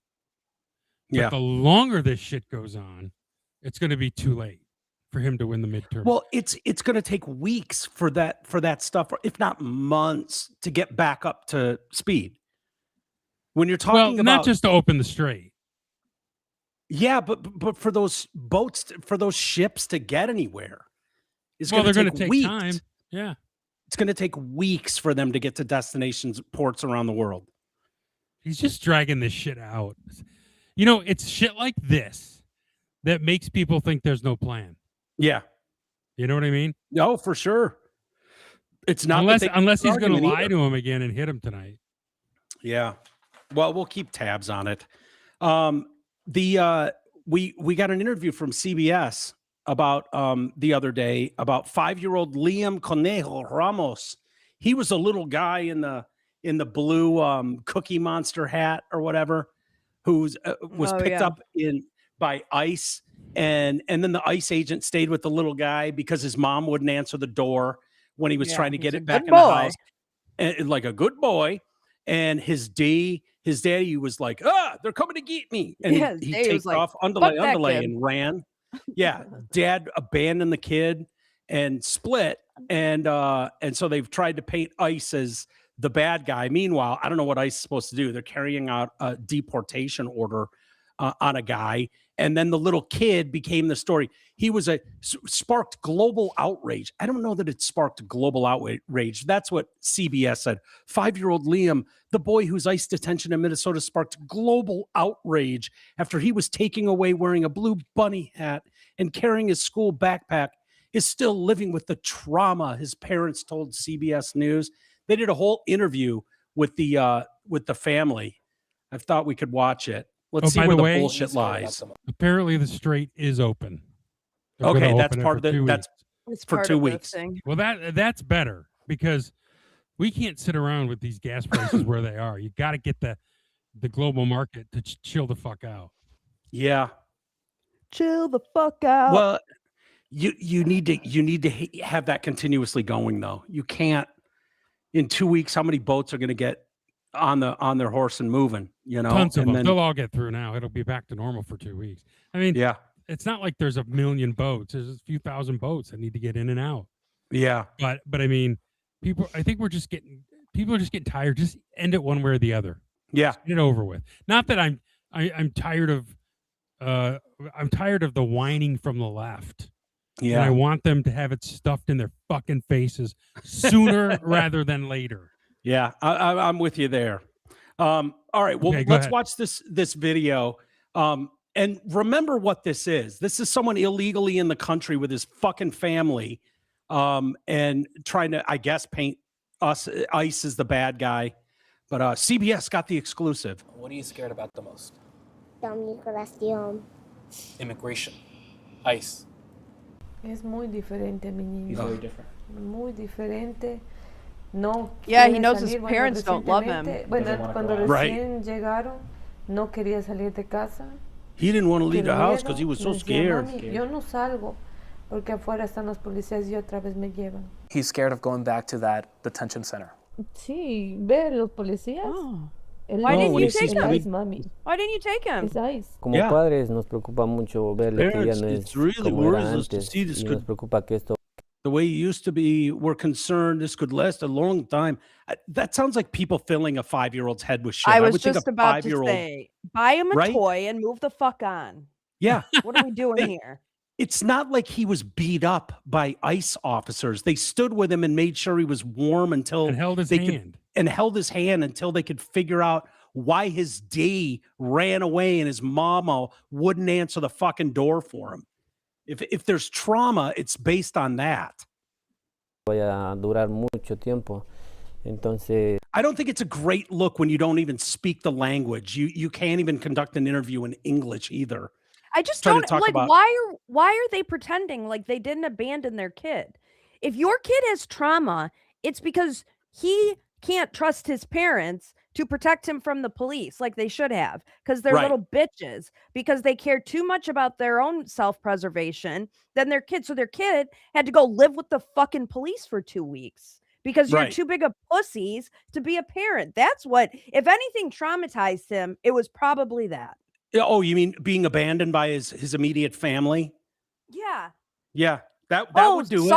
Yeah. But the longer this shit goes on, it's going to be too late for him to win the midterm. Well, it's going to take weeks for that stuff, if not months, to get back up to speed. When you're talking about not just to open the strait. Yeah, but for those boats, for those ships to get anywhere, they're going to take weeks. time. Yeah, it's going to take weeks for them to get to destinations, ports around the world. He's just dragging this shit out. You know, it's shit like this that makes people think there's no plan. Yeah. You know what I mean? No, for sure. It's not unless he's going to lie to him again and hit him tonight. Yeah. Well, we'll keep tabs on it. We got an interview from CBS about the other day about 5-year-old Liam Conejo Ramos. He was a little guy in the blue Cookie Monster hat or whatever, who was picked up by ICE, and then the ICE agent stayed with the little guy because his mom wouldn't answer the door when he was trying to get it back in the house, and like a good boy. And his daddy was like, they're coming to get me. And he takes off underlay and ran. Yeah. Dad abandoned the kid and split. And so they've tried to paint ICE as the bad guy. Meanwhile, I don't know what ICE is supposed to do. They're carrying out a deportation order on a guy. And then the little kid became the story. He was sparked global outrage. I don't know that it sparked global outrage. That's what CBS said. 5-year-old Liam, the boy whose ICE detention in Minnesota sparked global outrage after he was taken away wearing a blue bunny hat and carrying his school backpack, is still living with the trauma, his parents told CBS News. They did a whole interview with the family. I thought we could watch it. Let's see where the bullshit lies. Apparently, the strait is open. Okay, that's part of the. That's for 2 weeks. Well, that's better, because we can't sit around with these gas prices where they are. You got to get the global market to chill the fuck out. Yeah, chill the fuck out. Well, you need to have that continuously going though. You can't. In 2 weeks, how many boats are going to get on their horse and moving? You know, tons of them. They'll all get through now. It'll be back to normal for 2 weeks. I mean, yeah, it's not like there's a million boats. There's a few thousand boats that need to get in and out. Yeah, but I mean, I think people are just getting tired. Just end it one way or the other. Yeah, just get it over with. Not that I'm tired of the whining from the left. Yeah, and I want them to have it stuffed in their fucking faces sooner rather than later. Yeah, I'm with you there. All right, well, let's watch this video. And remember what this is. This is someone illegally in the country with his fucking family, and trying to, I guess, paint ICE as the bad guy. But CBS got the exclusive. What are you scared about the most? Immigration. ICE. Es muy diferente, mi niño. He's very different. Muy diferente. No. Yeah, he knows his parents don't love him. Bueno, cuando recién llegaron, no quería salir de casa. He didn't want to leave the house because he was so scared. Mami, yo no salgo porque afuera están los policías y otra vez me llevan. He's scared of going back to that detention center. Sí, ver los policías. Oh. Why didn't you take him? Mami. Why didn't you take him? Es ICE. Como padres nos preocupa mucho verle que ya no es como era antes, y nos preocupa que esto. The way it used to be, we're concerned this could last a long time. That sounds like people filling a 5-year-old's head with shit. I was just about to say, buy him a toy and move the fuck on. Yeah. What are we doing here? It's not like he was beat up by ICE officers. They stood with him and made sure he was warm until and held his hand. And held his hand until they could figure out why his D ran away and his mama wouldn't answer the fucking door for him. If there's trauma, it's based on that. Voy a durar mucho tiempo. Entonces, I don't think it's a great look when you don't even speak the language. You can't even conduct an interview in English either. I just don't like why are they pretending like they didn't abandon their kid? If your kid has trauma, it's because he can't trust his parents to protect him from the police like they should have, because they're little bitches, because they care too much about their own self-preservation than their kid. So their kid had to go live with the fucking police for 2 weeks because you're too big of pussies to be a parent. That's what, if anything traumatized him, it was probably that. Oh, you mean being abandoned by his immediate family? Yeah. Yeah. That would do it.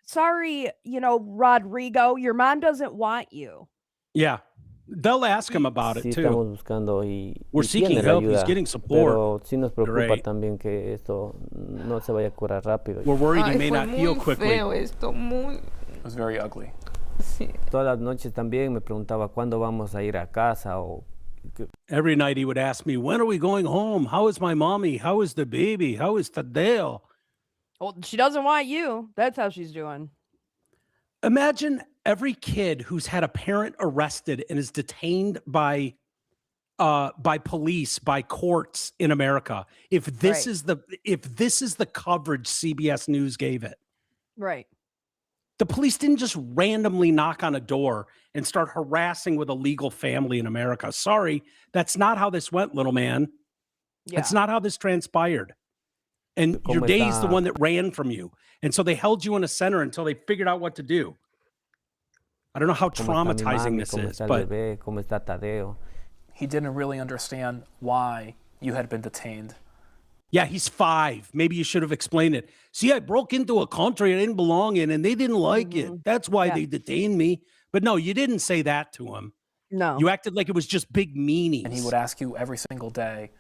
Sorry, Rodrigo, your mom doesn't want you. Yeah. They'll ask him about it too. Estamos buscando We're seeking help. He's getting support. Pero sí nos preocupa también que esto no se vaya a curar rápido. We're worried he may not heal quickly. It was very ugly. Sí. Todas las noches también me preguntaba cuándo vamos a ir a casa o Every night he would ask me, when are we going home? How is my mommy? How is the baby? How is Tadeo? Well, she doesn't want you. That's how she's doing. Imagine every kid who's had a parent arrested and is detained by police, by courts in America. If this is the coverage CBS News gave it. Right. The police didn't just randomly knock on a door and start harassing with a legal family in America. Sorry, that's not how this went, little man. Yeah. That's not how this transpired. And your dad's the one that ran from you. And so they held you in a center until they figured out what to do. I don't know how traumatizing this is, but he didn't really understand why you had been detained. Yeah, he's 5. Maybe you should have explained it. See, I broke into a country I didn't belong in, and they didn't like it. That's why they detained me. But no, you didn't say that to him. No. You acted like it was just big meanies. And he would ask you every single day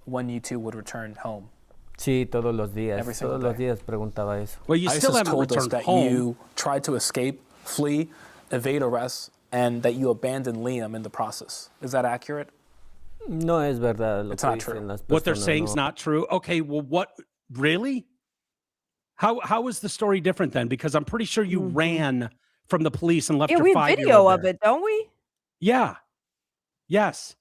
when you two would return home. Sí, todos los días. Todos los días preguntaba eso. Well, you still haven't told us returned that home. You tried to escape, flee, evade arrest, and that you abandoned Liam in the process. Is that accurate? No es verdad. It's not true. What they're saying is not true. Okay, well, what really? How is the story different then? Because I'm pretty sure you ran from the police and left your 5-year-old we have video of there. it, don't we? Yeah. Yes.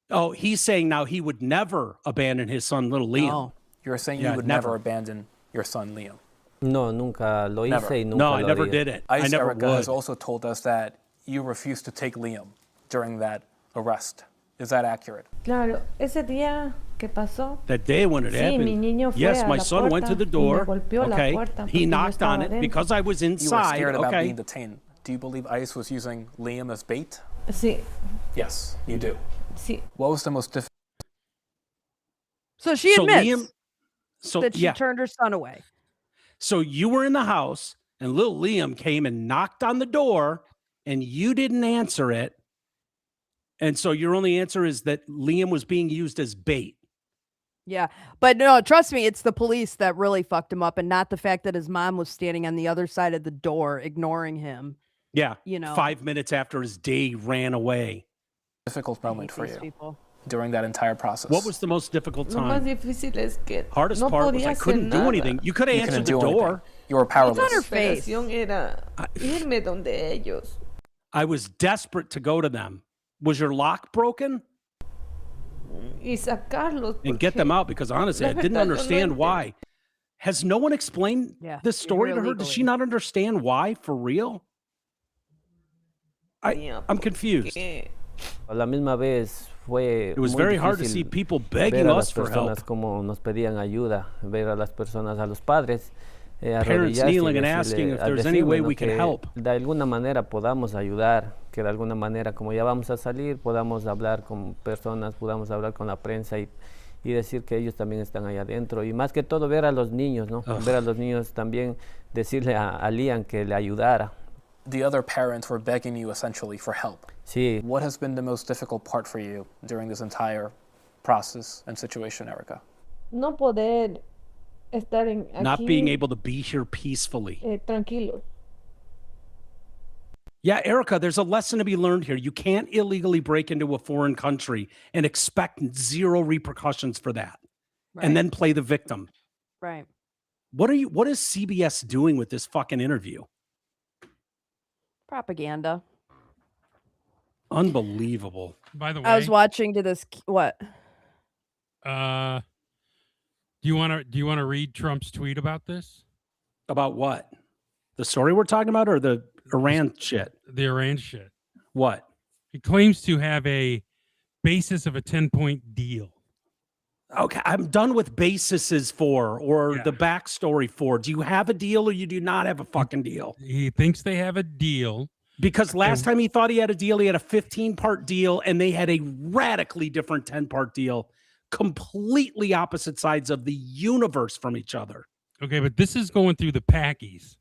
Oh, he's saying now he would never abandon his son, little Liam. No. You're saying you would never abandon your son, Liam. No, nunca lo hice y nunca No, lo I never haría. did it. Ice I never Erica would. has also told us that you refused to take Liam during that arrest. Is that accurate? Claro, ese día que pasó. That day when it happened. Mi niño fue yes, a my la son went to the puerta door. y me golpeó la Okay. puerta He porque yo knocked on estaba it dentro. because I was You were inside. scared about Okay. being detained. Do you believe ICE was using Liam as bait? Sí. Yes, you do. Sí. What was the most difficult? So she admits So that she turned her son away. So you were in the house and little Liam came and knocked on the door and you didn't answer it. And so your only answer is that Liam was being used as bait. Yeah. But no, trust me, it's the police that really fucked him up and not the fact that his mom was standing on the other side of the door ignoring him. Yeah. 5 minutes after his day ran away. Difficult moment for you people. during that entire process. What was the most difficult Lo más time? difícil es que Hardest no part was podía I hacer couldn't do nada. anything. You could have You answered couldn't the do door. anything. You were powerless. It's on her face. Desesperación era irme donde ellos. I was desperate to go to them. Was your lock broken? Y sacarlos. And get them out because honestly, I didn't understand why. Has no one explained this story to her? Does she not understand why for real? I'm confused. A la misma vez fue It was muy very hard to difícil see people ver begging a us las for personas help. como nos pedían ayuda, ver a las personas, a los padres Parents arrodillarse y kneeling and decirle- asking if a there's any decirme, way ¿no? we can que help. de alguna manera podamos ayudar, que de alguna manera como ya vamos a salir podamos hablar con personas, podamos hablar con la prensa y decir que ellos también están allá adentro y más que todo ver a los niños, ¿no? Ugh. Ver a los niños también, decirle a Liam que le ayudara. The other parents were begging you essentially for help. Sí. What has been the most difficult part for you during this entire process and situation, Erica? No poder estar en aquí. Not being able to be here peacefully. Tranquilo. Yeah, Erica, there's a lesson to be learned here. You can't illegally break into a foreign country and expect zero repercussions for that. And then play the victim. Right. What is CBS doing with this fucking interview? Propaganda. Unbelievable. By the way, I was watching to this. What? Do you want to read Trump's tweet about this? About what? The story we're talking about, or the Iran shit? The Iran shit. What? He claims to have a basis of a 10-point deal. Okay, I'm done with basises or the backstory for. Do you have a deal or you do not have a fucking deal? He thinks they have a deal. Because last time he thought he had a deal, he had a 15-part deal, and they had a radically different 10-part deal, completely opposite sides of the universe from each other. Okay, but this is going through the Packies.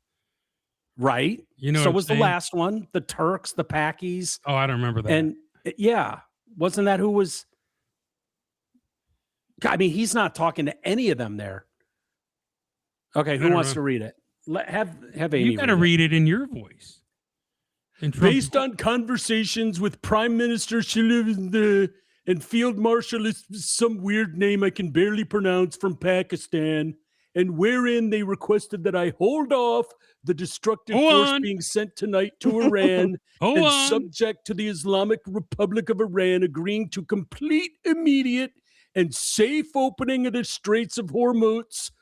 Right? You know, so was the last one, the Turks, the Packies. Oh, I don't remember that. And yeah, wasn't that who was? I mean, he's not talking to any of them there. Okay, who wants to read it? Have Amy. You got to read it in your voice. Based on conversations with Prime Minister and Field Marshal is some weird name I can barely pronounce from Pakistan, and wherein they requested that I hold off the destructive force being sent tonight to Iran subject to the Islamic Republic of Iran agreeing to complete, immediate, and safe opening of the Straits of Hormuz.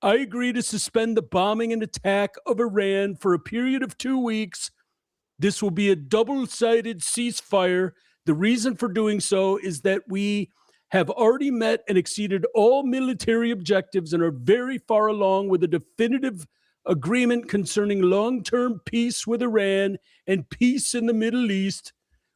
I agree to suspend the bombing and attack of Iran for a period of 2 weeks. This will be a double-sided ceasefire. The reason for doing so is that we have already met and exceeded all military objectives and are very far along with a definitive agreement concerning long-term peace with Iran and peace in the Middle East.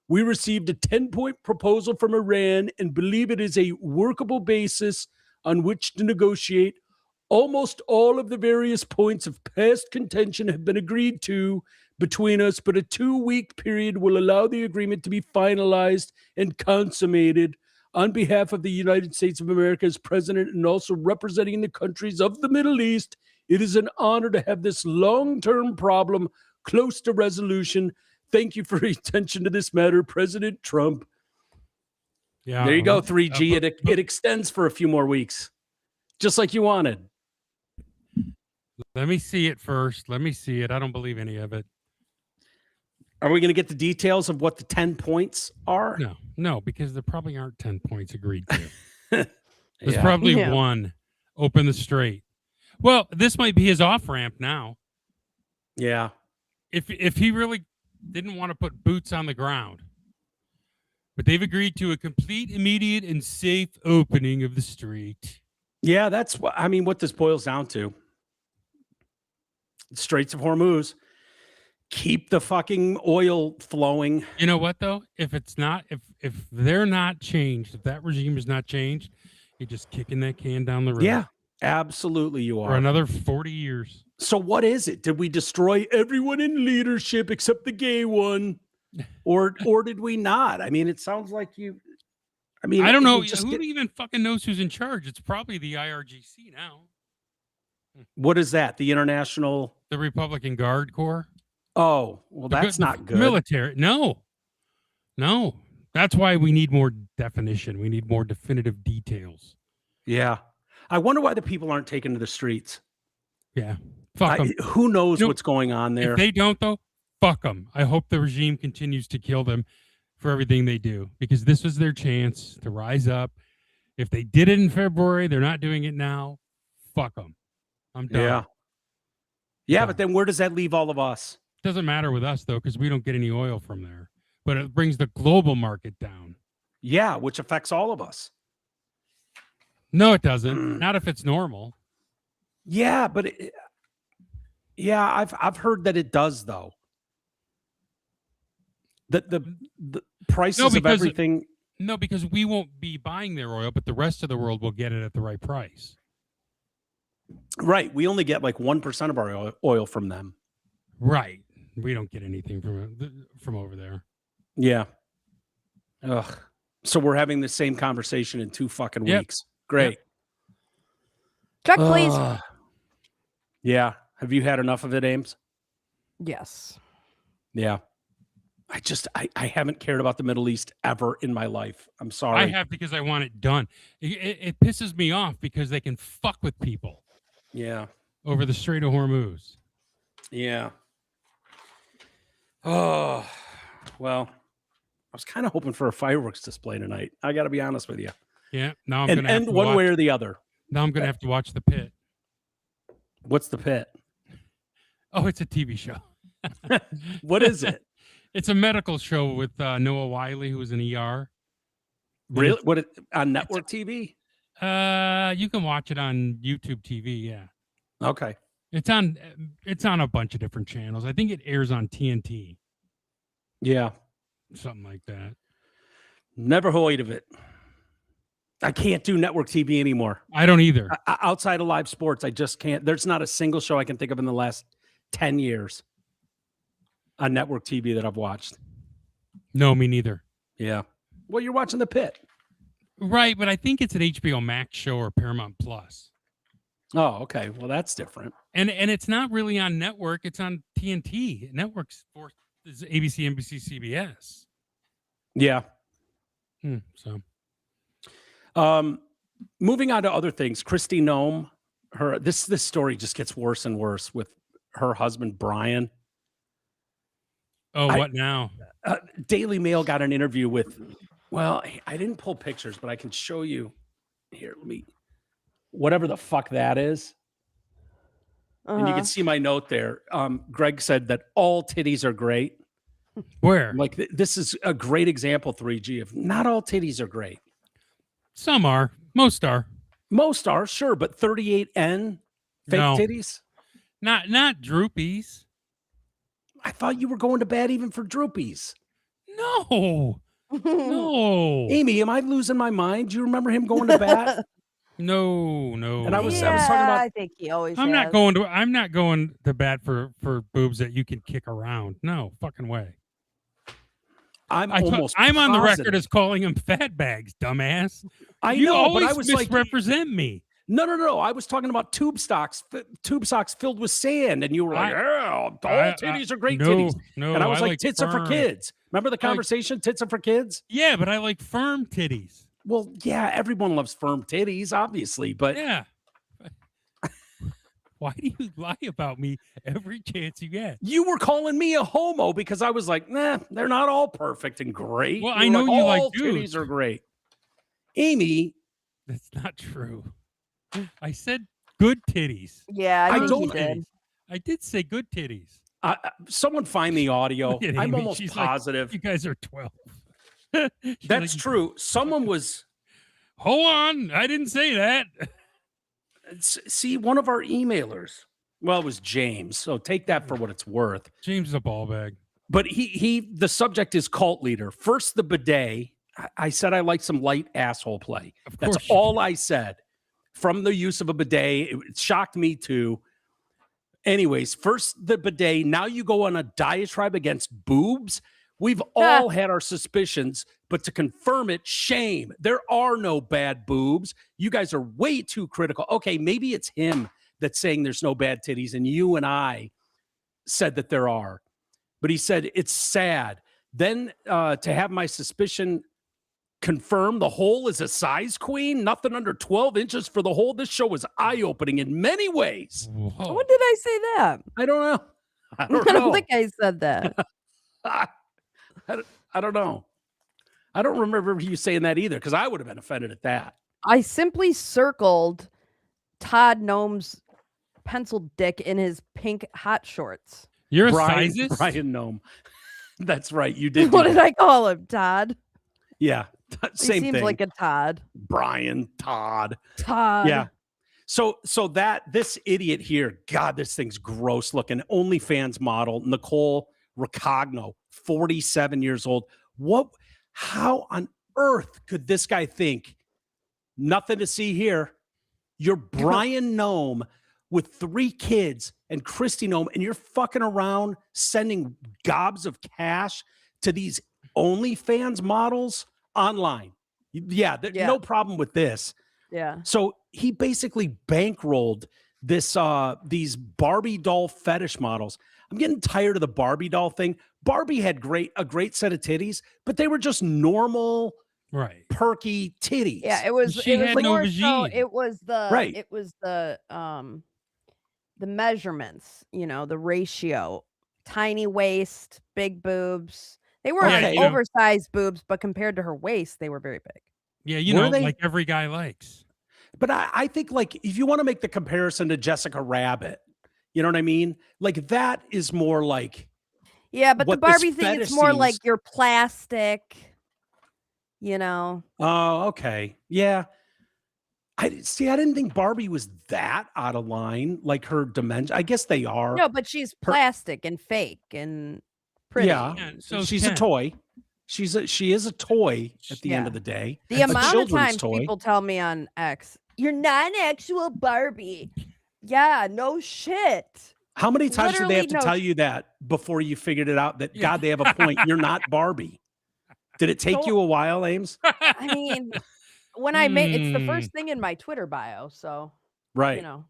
We received a 10-point proposal from Iran and believe it is a workable basis on which to negotiate. Almost all of the various points of past contention have been agreed to between us, but a 2-week period will allow the agreement to be finalized and consummated. On behalf of the United States of America as president and also representing the countries of the Middle East, it is an honor to have this long-term problem close to resolution. Thank you for your attention to this matter, President Trump. Yeah, there you go, 3G. It extends for a few more weeks, just like you wanted. Let me see it first. Let me see it. I don't believe any of it. Are we going to get the details of what the 10 points are? No, because there probably aren't 10 points agreed to. There's probably one. Open the strait. Well, this might be his off-ramp now. Yeah. If he really didn't want to put boots on the ground. But they've agreed to a complete, immediate, and safe opening of the strait. Yeah, that's what this boils down to. Straits of Hormuz. Keep the fucking oil flowing. You know what though? If they're not changed, if that regime is not changed, you're just kicking that can down the road. Yeah, absolutely you are. For another 40 years. So what is it? Did we destroy everyone in leadership except the gay one? Or did we not? I mean, it sounds like you. I mean, I don't know. Who even fucking knows who's in charge? It's probably the IRGC now. What is that? The Republican Guard Corps? Oh, well, that's not good. Military. No. That's why we need more definition. We need more definitive details. Yeah. I wonder why the people aren't taken to the streets. Yeah. Fuck them. Who knows what's going on there? If they don't, though, fuck them. I hope the regime continues to kill them for everything they do, because this was their chance to rise up. If they did it in February, they're not doing it now. Fuck them. I'm done. Yeah, but then where does that leave all of us? Doesn't matter with us, though, because we don't get any oil from there. But it brings the global market down. Yeah, which affects all of us. No, it doesn't. Not if it's normal. Yeah, but I've heard that it does, though. The prices of everything. No, because we won't be buying their oil, but the rest of the world will get it at the right price. Right. We only get like 1% of our oil from them. Right. We don't get anything from over there. Yeah. Ugh. So we're having the same conversation in 2 fucking weeks. Great. Check, please. Yeah. Have you had enough of it, Ames? Yes. Yeah. I haven't cared about the Middle East ever in my life. I'm sorry. I have, because I want it done. It pisses me off because they can fuck with people. Yeah. Over the Strait of Hormuz. Yeah. Oh, well, I was kind of hoping for a fireworks display tonight. I got to be honest with you. Yeah. Now I'm going to have to one way or the other. Now I'm going to have to watch The Pit. What's The Pit? Oh, it's a TV show. What is it? It's a medical show with Noah Wiley, who's an ER. Really? On network TV? You can watch it on YouTube TV. Yeah. Okay. It's on a bunch of different channels. I think it airs on TNT. Yeah. Something like that. Never heard of it. I can't do network TV anymore. I don't either. Outside of live sports, I just can't. There's not a single show I can think of in the last 10 years on network TV that I've watched. No, me neither. Yeah. Well, you're watching The Pit. Right, but I think it's an HBO Max show or Paramount Plus. Oh, okay. Well, that's different. And it's not really on network. It's on TNT. Networks for is ABC, NBC, CBS. Yeah. So, moving on to other things. Kristi Noem, this story just gets worse and worse with her husband Brian. Oh, what now? Daily Mail got an interview with. Well, I didn't pull pictures, but I can show you here. Let me. Whatever the fuck that is. And you can see my note there. Greg said that all titties are great. Where? Like this is a great example, 3G, of not all titties are great. Some are. Most are. Most are, sure, but 38N fake titties? Not droopies. I thought you were going to bat even for droopies. No. No. Amy, am I losing my mind? Do you remember him going to bat? No. And I was talking about. I think he always. I'm not going to bat for boobs that you can kick around. No fucking way. I'm on the record as calling them fat bags, dumbass. You always but I was misrepresent me. No. I was talking about tube socks filled with sand, and you were like, all titties are great titties. No, and I was like, tits are for firm. kids. Remember the conversation? Tits are for kids? Yeah, but I like firm titties. Well, yeah, everyone loves firm titties, obviously, but yeah. Why do you lie about me every chance you get? You were calling me a homo because I was like, nah, they're not all perfect and great. Well, I know you like titties are great. Amy. That's not true. I said good titties. Yeah, I think you did. I did say good titties. Someone find the audio. I'm almost She's positive. Like, you guys are 12. That's true. Someone was. Hold on. I didn't say that. See, one of our emailers. Well, it was James. So take that for what it's worth. James is a ball bag. But the subject is cult leader. First, the bidet. I said I like some light asshole play. That's all I said. From the use of a bidet, it shocked me too. Anyways, first the bidet. Now you go on a diatribe against boobs. We've all had our suspicions, but to confirm it, shame. There are no bad boobs. You guys are way too critical. Okay, maybe it's him that's saying there's no bad titties, and you and I said that there are. But he said it's sad. Then to have my suspicion confirmed, the hole is a size queen, nothing under 12 inches for the hole. This show was eye-opening in many ways. Whoa. When did I say that? I don't know. I don't think I said that. I don't know. I don't remember you saying that either, because I would have been offended at that. I simply circled Todd Noem's pencil dick in his pink hot shorts. You're Brian Noem. That's right. You did. What did I call him? Todd? Yeah. Same he seems thing. like a Todd. Brian, Todd. Yeah. So this idiot here, God, this thing's gross looking. OnlyFans model, Nicole Ricagno, 47 years old. How on earth could this guy think nothing to see here? You're Brian Noem with 3 kids and Kristi Noem, and you're fucking around sending gobs of cash to these OnlyFans models online. Yeah, no problem with this. Yeah. So he basically bankrolled these Barbie doll fetish models. I'm getting tired of the Barbie doll thing. Barbie had a great set of titties, but they were just normal, right, perky titties. Yeah, it was the measurements, the ratio, tiny waist, big boobs. They weren't oversized boobs, but compared to her waist, they were very big. Yeah, like every guy likes. But I think, like, if you want to make the comparison to Jessica Rabbit, You know what I mean? Like that is more like. Yeah, but the what this Barbie thing, fetish it's more like seems- your plastic, you know. Oh, okay. Yeah. I didn't think Barbie was that out of line, like her dimension. I guess they are. No, but she's plastic and fake and pretty. Yeah. so She's a toy. She is a toy at the end of the day. The amount of children's times toy. people tell me on X, you're not an actual Barbie. Yeah, no shit. How many times did they have to Literally tell you that before you figured it out that, God, they have a point. You're not Barbie. Did it take you a while, Ames? I mean, when I make it's the first thing in my Twitter bio. So, Right. you know.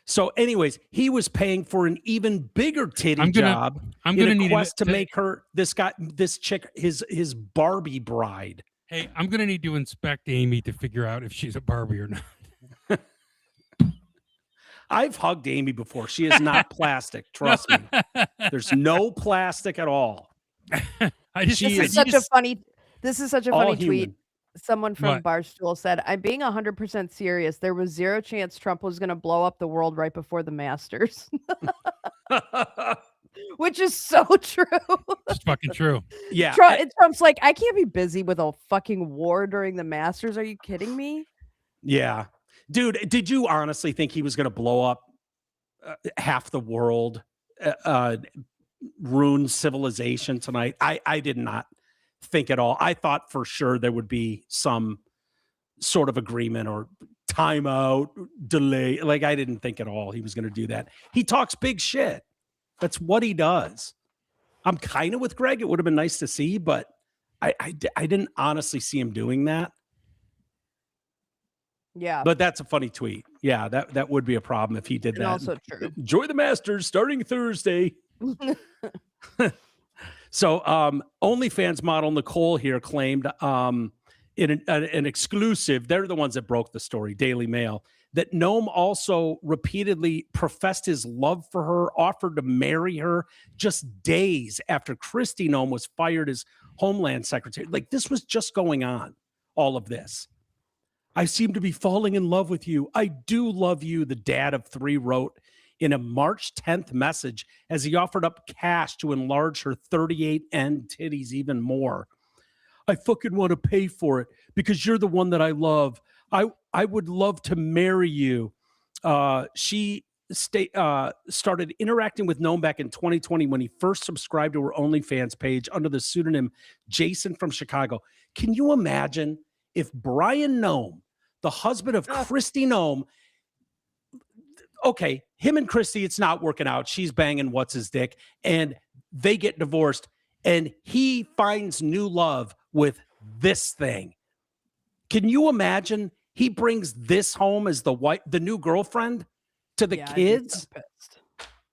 So, anyways, he was paying for an even bigger titty job I'm gonna in a need quest to to- make this chick, his Barbie bride. Hey, I'm gonna need to inspect Amy to figure out if she's a Barbie or not. I've hugged Amy before. She is not plastic. Trust me. There's no plastic at all. This is such a funny all tweet. human. Someone from What? Barstool said, I'm being 100% serious. There was zero chance Trump was going to blow up the world right before the Masters. Which is so true. It's fucking true. Yeah. Trump's like, I can't be busy with a fucking war during the Masters. Are you kidding me? Yeah. Dude, did you honestly think he was going to blow up half the world, ruin civilization tonight? I did not think at all. I thought for sure there would be some sort of agreement or timeout, delay. Like, I didn't think at all he was going to do that. He talks big shit. That's what he does. I'm kind of with Greg. It would have been nice to see, but I didn't honestly see him doing that. Yeah. But that's a funny tweet. Yeah, that would be a problem if he did And that. also true. Enjoy the Masters starting Thursday. So OnlyFans model Nicole here claimed in an exclusive, they're the ones that broke the story, Daily Mail, that Noam also repeatedly professed his love for her, offered to marry her just days after Kristi Noam was fired as Homeland Secretary. Like, this was just going on, all of this. I seem to be falling in love with you. I do love you, the dad of three wrote in a March 10th message as he offered up cash to enlarge her 38N titties even more. I fucking want to pay for it because you're the one that I love. I would love to marry you. She started interacting with Noam back in 2020 when he first subscribed to her OnlyFans page under the pseudonym Jason from Chicago. Can you imagine if Brian Noam, the husband of Kristi Noam, okay, him and Kristi, it's not working out. She's banging what's his dick, and they get divorced, and he finds new love with this thing. Can you imagine? He brings this home as the new girlfriend to the kids.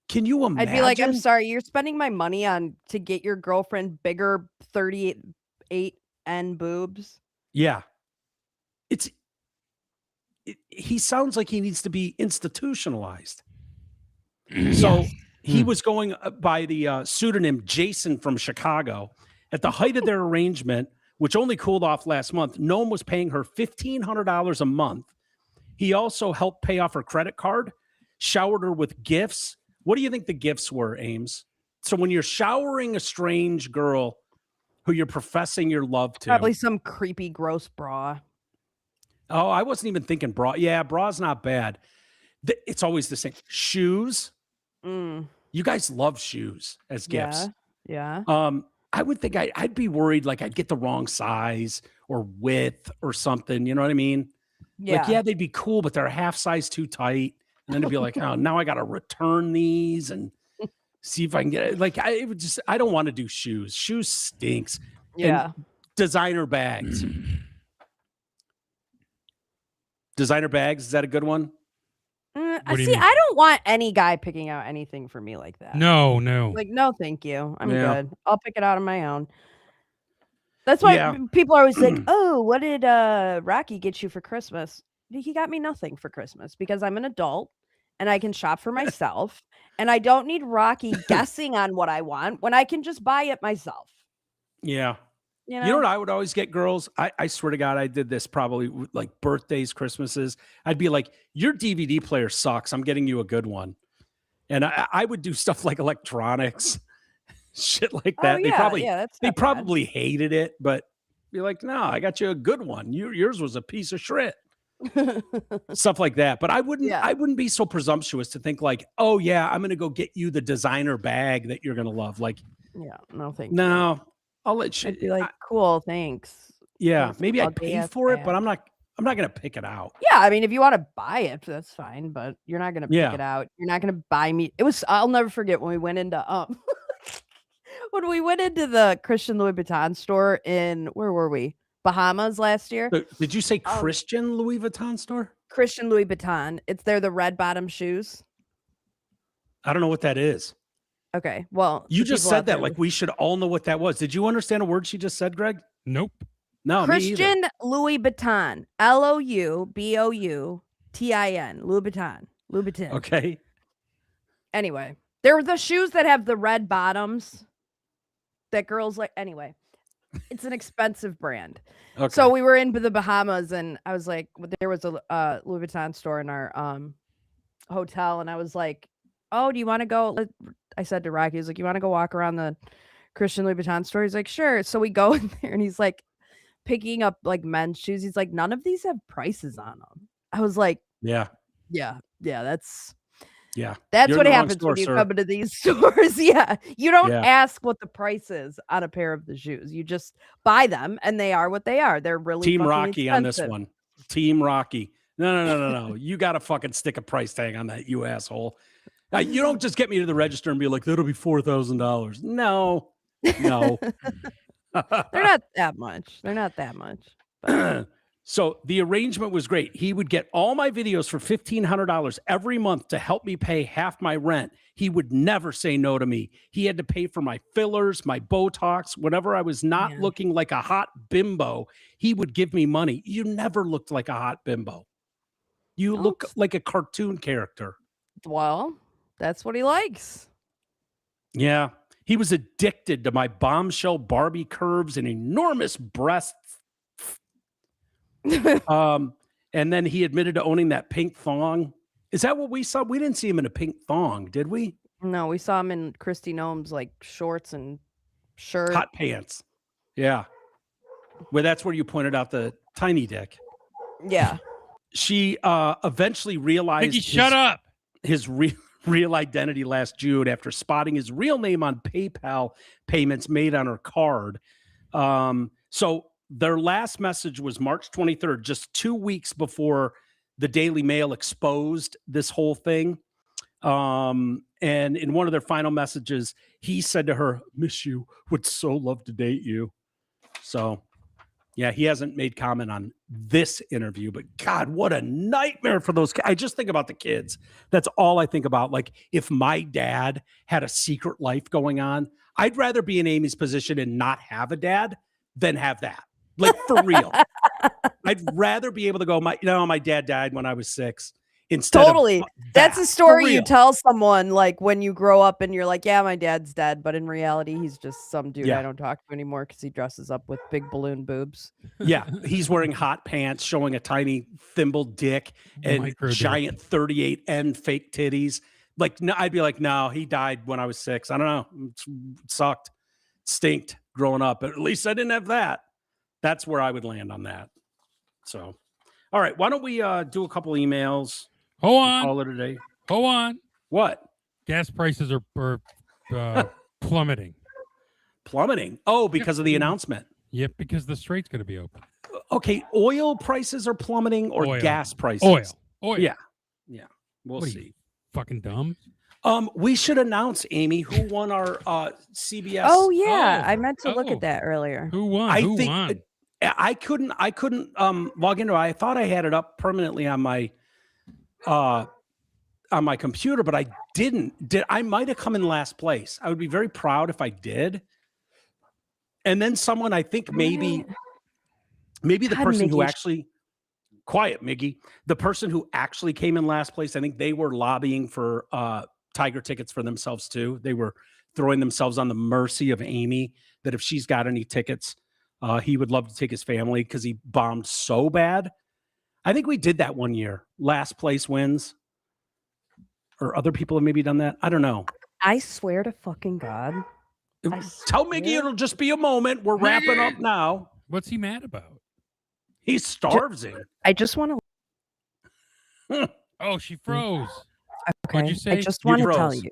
Can you imagine? I'd be like, I'm sorry, you're spending my money to get your girlfriend bigger 38N boobs. Yeah. He sounds like he needs to be institutionalized. So he was going by the pseudonym Jason from Chicago. At the height of their arrangement, which only cooled off last month, Noam was paying her $1,500 a month. He also helped pay off her credit card, showered her with gifts. What do you think the gifts were, Ames? So when you're showering a strange girl who you're professing your love to. Probably some creepy, gross bra. Oh, I wasn't even thinking bra. Yeah, bra's not bad. It's always the same. Shoes. You guys love shoes as gifts. Yeah. I would think I'd be worried like I'd get the wrong size or width or something. You know what I mean? Yeah. Like, yeah, they'd be cool, but they're a half size too tight. And then it'd be like, oh, now I got to return these and see if I can get it. Like, I don't want to do shoes. Shoes stinks. Yeah. And designer bags. Designer bags. Is that a good one? What do you See, mean? I don't want any guy picking out anything for me like that. No. Like, no, thank you. I'm Yeah. good. I'll pick it out on my own. That's why people are always like, oh, what did Rocky get you for Christmas? He got me nothing for Christmas because I'm an adult and I can shop for myself and I don't need Rocky guessing on what I want when I can just buy it myself. Yeah. You You know know? what I would always get girls? I swear to God, I did this probably with, like birthdays, Christmases. I'd be like, your DVD player sucks. I'm getting you a good one. And I would do stuff like electronics, shit like that. Oh, they probably hated it, but be like, no, I got you a good one. Yours was a piece of shit. Stuff like that. But I wouldn't be so presumptuous to think like, oh yeah, I'm gonna go get you the designer bag that you're gonna love. Like, no, thank you. I'll let you. I'd be like, cool, thanks. Yeah, maybe I'd pay for it, but I'm not gonna pick it out. Yeah, I mean, if you want to buy it, that's fine, but you're not gonna pick it out. You're not gonna buy me. I'll never forget when we went into the Christian Louis Vuitton store in, where were we? Bahamas last year. Did you say Christian Louis Vuitton store? Christian Louis Vuitton. They're the red bottom shoes. I don't know what that is. Okay, well, you just said that like we should all know what that was. Did you understand a word she just said, Greg? Nope. No, Christian Louis Vuitton. Louboutin. Louis Vuitton. Okay. Anyway, they're the shoes that have the red bottoms that girls like. Anyway, it's an expensive brand. Okay. So we were in the Bahamas, and I was like, there was a Louis Vuitton store in our hotel, and I was like, oh, do you want to go? I said to Rocky, he was like, you want to go walk around the Christian Louis Vuitton store? He's like, sure. So we go in there, and he's like picking up like men's shoes. He's like, none of these have prices on them. I was like, yeah, that's what happens when you come into these stores. Yeah, you don't ask what the price is on a pair of the shoes. You just buy them, and they are what they are. They're really Team Rocky expensive. On this one. Team Rocky. No. You got to fucking stick a price tag on that, you asshole. You don't just get me to the register and be like, that'll be $4,000. No. They're not that much. But. So the arrangement was great. He would get all my videos for $1,500 every month to help me pay half my rent. He would never say no to me. He had to pay for my fillers, my Botox, whenever I was not looking like a hot bimbo, he would give me money. You never looked like a hot bimbo. You look like a cartoon character. Well, that's what he likes. Yeah. He was addicted to my bombshell Barbie curves and enormous breasts. And then he admitted to owning that pink thong. Is that what we saw? We didn't see him in a pink thong, did we? No, we saw him in Christy Noem's like shorts and shirt. Hot pants. Yeah. Well, that's where you pointed out the tiny dick. Yeah. She eventually realized his real identity last June after spotting his real name on PayPal payments made on her card. So their last message was March 23rd, just 2 weeks before the Daily Mail exposed this whole thing. And in one of their final messages, he said to her, "Miss you, would so love to date you." So yeah, he hasn't made comment on this interview, but God, what a nightmare for those kids. I just think about the kids. That's all I think about. Like, if my dad had a secret life going on, I'd rather be in Amy's position and not have a dad than have that. Like, for real. I'd rather be able to go, my dad died when I was 6. Totally. That's a story you tell someone like when you grow up and you're like, yeah, my dad's dead. But in reality, he's just some dude I don't talk to anymore because he dresses up with big balloon boobs. Yeah. He's wearing hot pants, showing a tiny thimble dick and giant 38N fake titties. Like, no, I'd be like, no, he died when I was 6. I don't know. It sucked. Stinked growing up. But at least I didn't have that. That's where I would land on that. So, all right. Why don't we do a couple emails? Hold on. Call it a day. Hold on. What? Gas prices are plummeting. Plummeting? Oh, because of the announcement. Yep, because the strait's going to be open. Okay, oil prices are plummeting or gas prices? Oil. Yeah. We'll see. You fucking dumb. We should announce, Amy, who won our CBS. Oh yeah, I meant to look at that earlier. Who won? I couldn't log into it. I thought I had it up permanently on my computer, but I didn't. I might have come in last place. I would be very proud if I did. And then someone, I think maybe the person who actually quiet, Miggy, the person who actually came in last place, I think they were lobbying for Tiger tickets for themselves too. They were throwing themselves on the mercy of Amy that if she's got any tickets, he would love to take his family because he bombed so bad. I think we did that one year. Last place wins. or other people have maybe done that. I don't know. I swear to fucking God. Tell Miggy it'll just be a moment. We're wrapping up now. What's he mad about? He starves him. I just want to. Oh, she froze. Okay. What'd you say? I just want to tell you.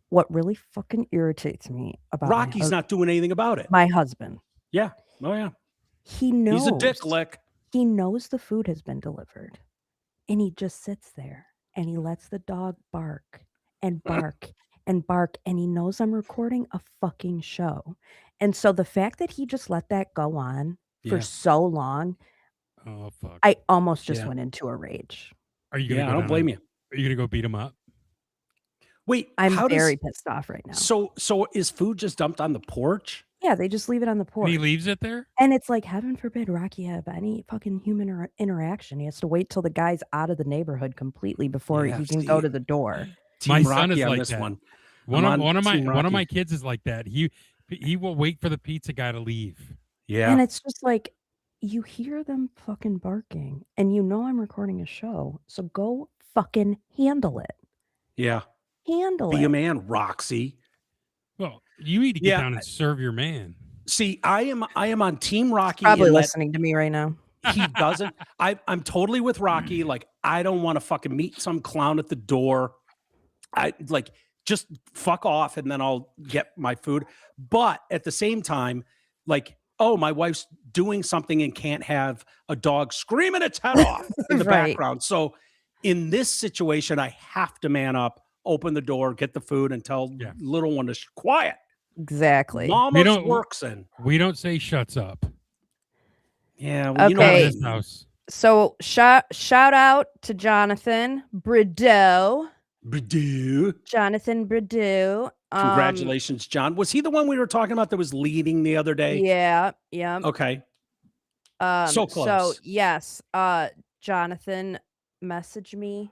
What really fucking irritates me about Rocky's not doing anything about it. My husband. Yeah. Oh, yeah. He knows. He's a dick lick. He knows the food has been delivered. And he just sits there and he lets the dog bark and bark and bark. And he knows I'm recording a fucking show. And so the fact that he just let that go on for so long, oh fuck! I almost just went into a rage. Are you gonna? I don't blame you. Are you gonna go beat him up? Wait, I'm very pissed off right now. So is food just dumped on the porch? Yeah, they just leave it on the porch. And he leaves it there? And it's like, heaven forbid Rocky have any fucking human interaction. He has to wait till the guy's out of the neighborhood completely before he can go to the door. My son is on like this that. one. One of my kids is like that. He will wait for the pizza guy to leave. Yeah. And it's just like, you hear them fucking barking and you know I'm recording a show. So go fucking handle it. Yeah. Handle it. Be a man, Roxy. Well, you need to get down and serve your man. See, I am on Team Rocky. Probably listening to me right now. He doesn't. I'm totally with Rocky. Like, I don't want to fucking meet some clown at the door. I like just fuck off and then I'll get my food. But at the same time, like, oh, my wife's doing something and can't have a dog screaming its head off in the background. So in this situation, I have to man up, open the door, get the food, and tell little one to quiet. Exactly. Mama's works in. We don't say shuts up. Yeah. Well, you know this house. So shout out to Jonathan Brideau. Jonathan Brideau. Congratulations, John. Was he the one we were talking about that was leading the other day? Yeah. Yeah. Okay. So close. So yes, Jonathan, message me.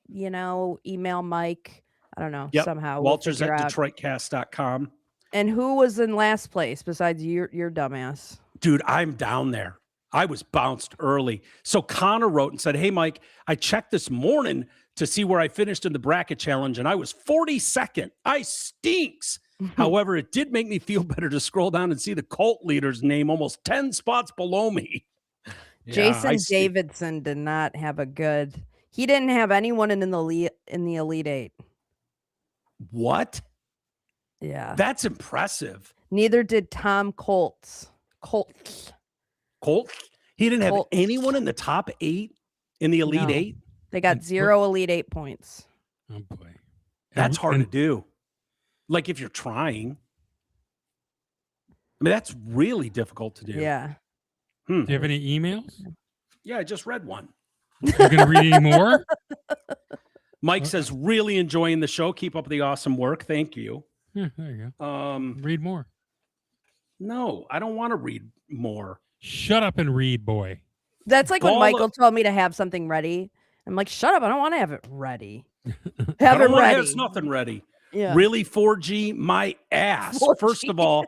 Email Mike. I don't know. Somehow. Walters at DetroitCast.com. And who was in last place besides your dumbass? Dude, I'm down there. I was bounced early. So Connor wrote and said, "Hey, Mike, I checked this morning to see where I finished in the bracket challenge, and I was 42nd. I stinks. However, it did make me feel better to scroll down and see the cult leader's name almost 10 spots below me." Jason Davidson did not have a good. He didn't have anyone in the Elite Eight. What? Yeah. That's impressive. Neither did Tom Colts. He didn't have anyone in the top 8 in the Elite 8? They got 0 Elite 8 points. Oh, boy. That's hard to do. Like, if you're trying. I mean, that's really difficult to do. Yeah. Do you have any emails? Yeah, I just read one. You're going to read any more? Mike says, really enjoying the show. Keep up the awesome work. Thank you. Yeah, there you go. Read more. No, I don't want to read more. Shut up and read, boy. That's like when Michael told me to have something ready. I'm like, shut up. I don't want to have it ready. Have it ready. There's nothing ready. Yeah. Really, 4G, my ass. 4G. First of all,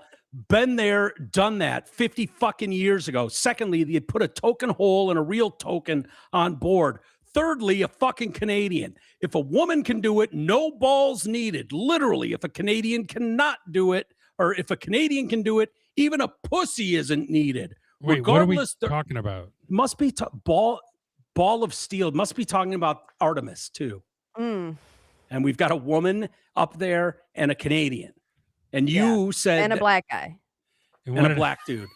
been there, done that 50 fucking years ago. Secondly, they put a token hole and a real token on board. Thirdly, a fucking Canadian. If a woman can do it, no balls needed. Literally, if a Canadian cannot do it, or if a Canadian can do it, even a pussy isn't needed. Wait, regardless, what are we talking about? Must be ball of steel. Must be talking about Artemis too. Mm. And we've got a woman up there and a Canadian. And you said, and a black guy, and a black dude.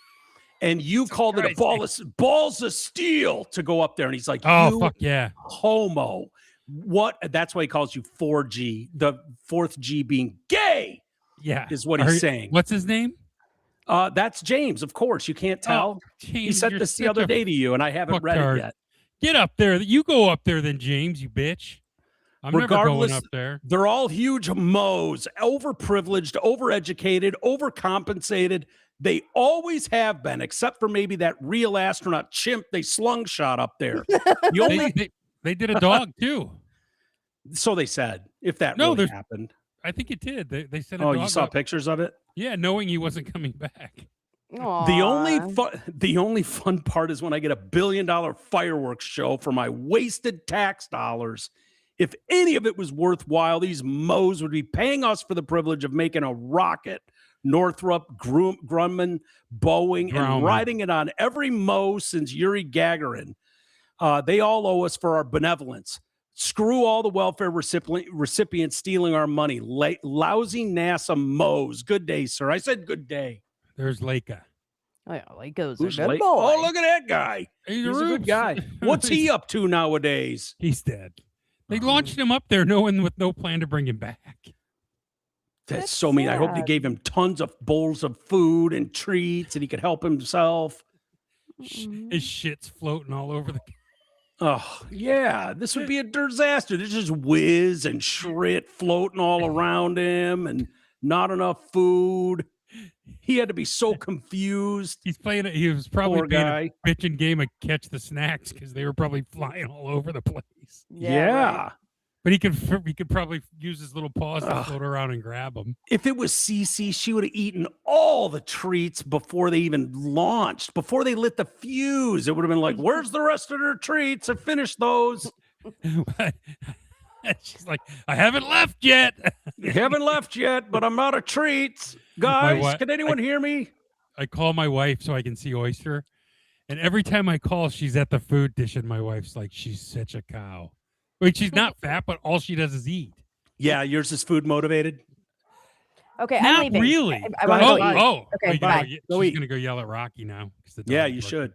And you called it balls of steel to go up there. And he's like, oh, fuck yeah. Homo. What? That's why he calls you 4G. The fourth G being gay. Yeah. Is what he's saying. What's his name? That's James, of course. You can't tell. James, he sent this the other day to you, and I haven't read it yet. Get up there. You go up there then, James, you bitch. I'm never going up there. They're all huge moes, overprivileged, overeducated, overcompensated. They always have been, except for maybe that real astronaut chimp they slungshot up there. They did a dog too. So they said, if that really happened. I think it did. They said a dog. Oh, you saw pictures of it? Yeah, knowing he wasn't coming back. The only fun part is when I get $1 billion fireworks show for my wasted tax dollars If any of it was worthwhile, these Moes would be paying us for the privilege of making a rocket, Northrop, Grumman, Boeing, and riding it on every Mo since Yuri Gagarin. They all owe us for our benevolence. Screw all the welfare recipients stealing our money. Lousy NASA Moes. Good day, sir. I said good day. There's Leica. Oh, yeah, Leica's Who's a good boy. Oh, look at that guy. He's a good guy. What's he up to nowadays? He's dead. They launched him up there with no plan to bring him back. That's so mean. I hope they gave him tons of bowls of food and treats and he could help himself. His shit's floating all over the... Oh, yeah. This would be a disaster. There's just whiz and shit floating all around him and not enough food. He had to be so confused. He was probably playing a bitching game of catch the snacks because they were probably flying all over the place. Yeah. Right. But he could probably use his little paws to float around and grab them. If it was Cece, she would have eaten all the treats before they even launched, before they lit the fuse. It would have been like, where's the rest of their treats? I finished those. She's like, I haven't left yet. You haven't left yet, but I'm out of treats. Guys, can anyone hear me? I call my wife so I can see Oyster. And every time I call, she's at the food dish, and my wife's like, she's such a cow. Wait, she's not fat, but all she does is eat. Yeah, yours is food motivated. Okay, not I'm leaving. really. I want to go eat. Oh, okay, bye. She's going to go yell at Rocky now. Yeah, you should.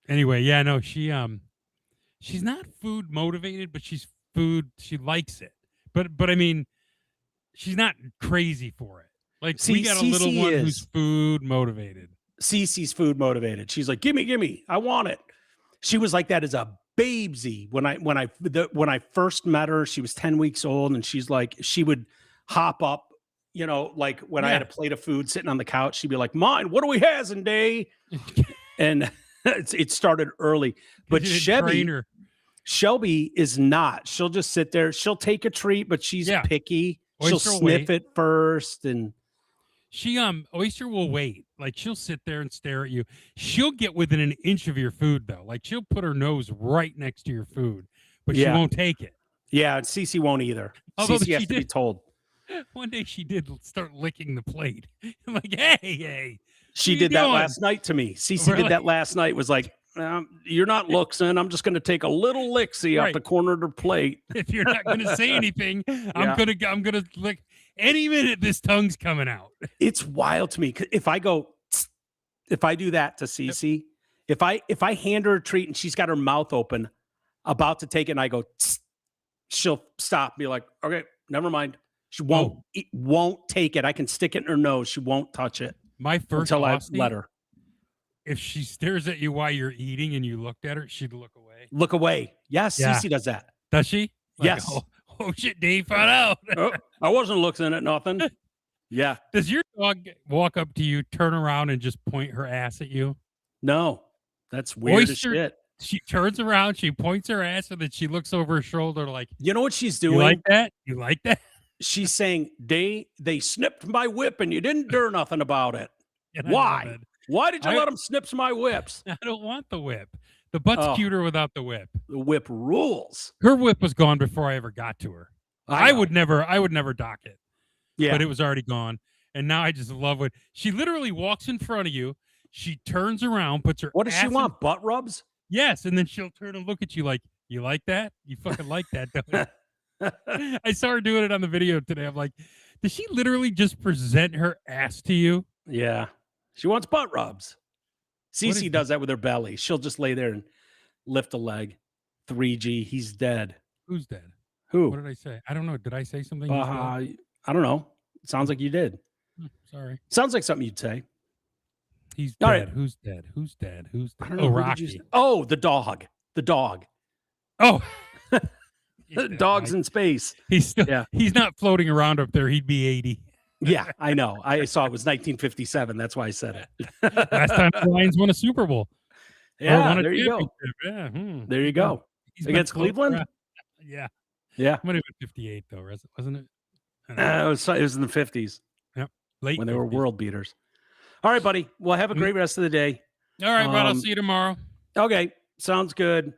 Anyway, yeah, no, she's not food motivated, but she's food. She likes it, but I mean, she's not crazy for it. Like we got a little one who's food motivated. Cece's food motivated. She's like, gimme, I want it. She was like that as a babesy when I first met her. She was 10 weeks old, and she's like, she would hop up, like when I had a plate of food sitting on the couch, she'd be like, "Mine, what do we has in day?" And it started early, but Shelby is not. She'll just sit there. She'll take a treat, but she's picky. She'll sniff it first, and Oyster will wait. Like she'll sit there and stare at you. She'll get within an inch of your food though. Like she'll put her nose right next to your food, but she won't take it. Yeah, and Cece won't either. Although Cece has to be told. One day she did start licking the plate. I'm like, hey. She did that last night to me. Cece did that last night. Was like, you're not looking. I'm just going to take a little licksy off the corner of the plate. If you're not going to say anything, I'm gonna lick. Any minute, this tongue's coming out. It's wild to me. If I do that to Cece, if I hand her a treat and she's got her mouth open, about to take it, and I go, she'll stop and be like, okay, never mind. She won't take it. I can stick it in her nose. She won't touch it. My first until I let her. If she stares at you while you're eating and you looked at her, she'd look away. Look away. Yes, Cece does that. Does she? Like, yes. Oh shit, Dave found out. I wasn't looking at nothing. Yeah. Does your dog walk up to you, turn around, and just point her ass at you? No. That's weird as shit. She turns around, she points her ass, and then she looks over her shoulder like, you know what she's doing? You like that? You like that? She's saying, they snipped my whip and you didn't do nothing about it. Why? Why did you let them snip my whips? I don't want the whip. The butt's cuter without the whip. The whip rules. Her whip was gone before I ever got to her. I would never dock it. Yeah. But it was already gone. And now I just love it. She literally walks in front of you. She turns around, puts her What does she want? Butt rubs? Yes. And then she'll turn and look at you like, you like that? You fucking like that, don't you? I saw her doing it on the video today. I'm like, does she literally just present her ass to you? Yeah. She wants butt rubs. Cece does that with her belly. She'll just lay there and lift a leg. 3G, he's dead. Who's dead? Who? What did I say? I don't know. Did I say something? I don't know. It sounds like you did. Sorry. Sounds like something you'd say. He's dead. Right. Who's dead? Who's dead? Who's dead? I don't know. Rocky. Oh, the dog. The dog. Oh. Dogs in space. He's not floating around up there. He'd be 80. Yeah, I know. I saw it was 1957. That's why I said it. Last time the Lions won a Super Bowl. Yeah, there you go. Yeah. There you go. Against Cleveland? Yeah. Yeah. Might have been 58 though, wasn't it? It was in the 50s. Yep. Late when 50s. they were world beaters. All right, buddy. Well, have a great rest of the day. All right, bud. I'll see you tomorrow. Okay. Sounds good.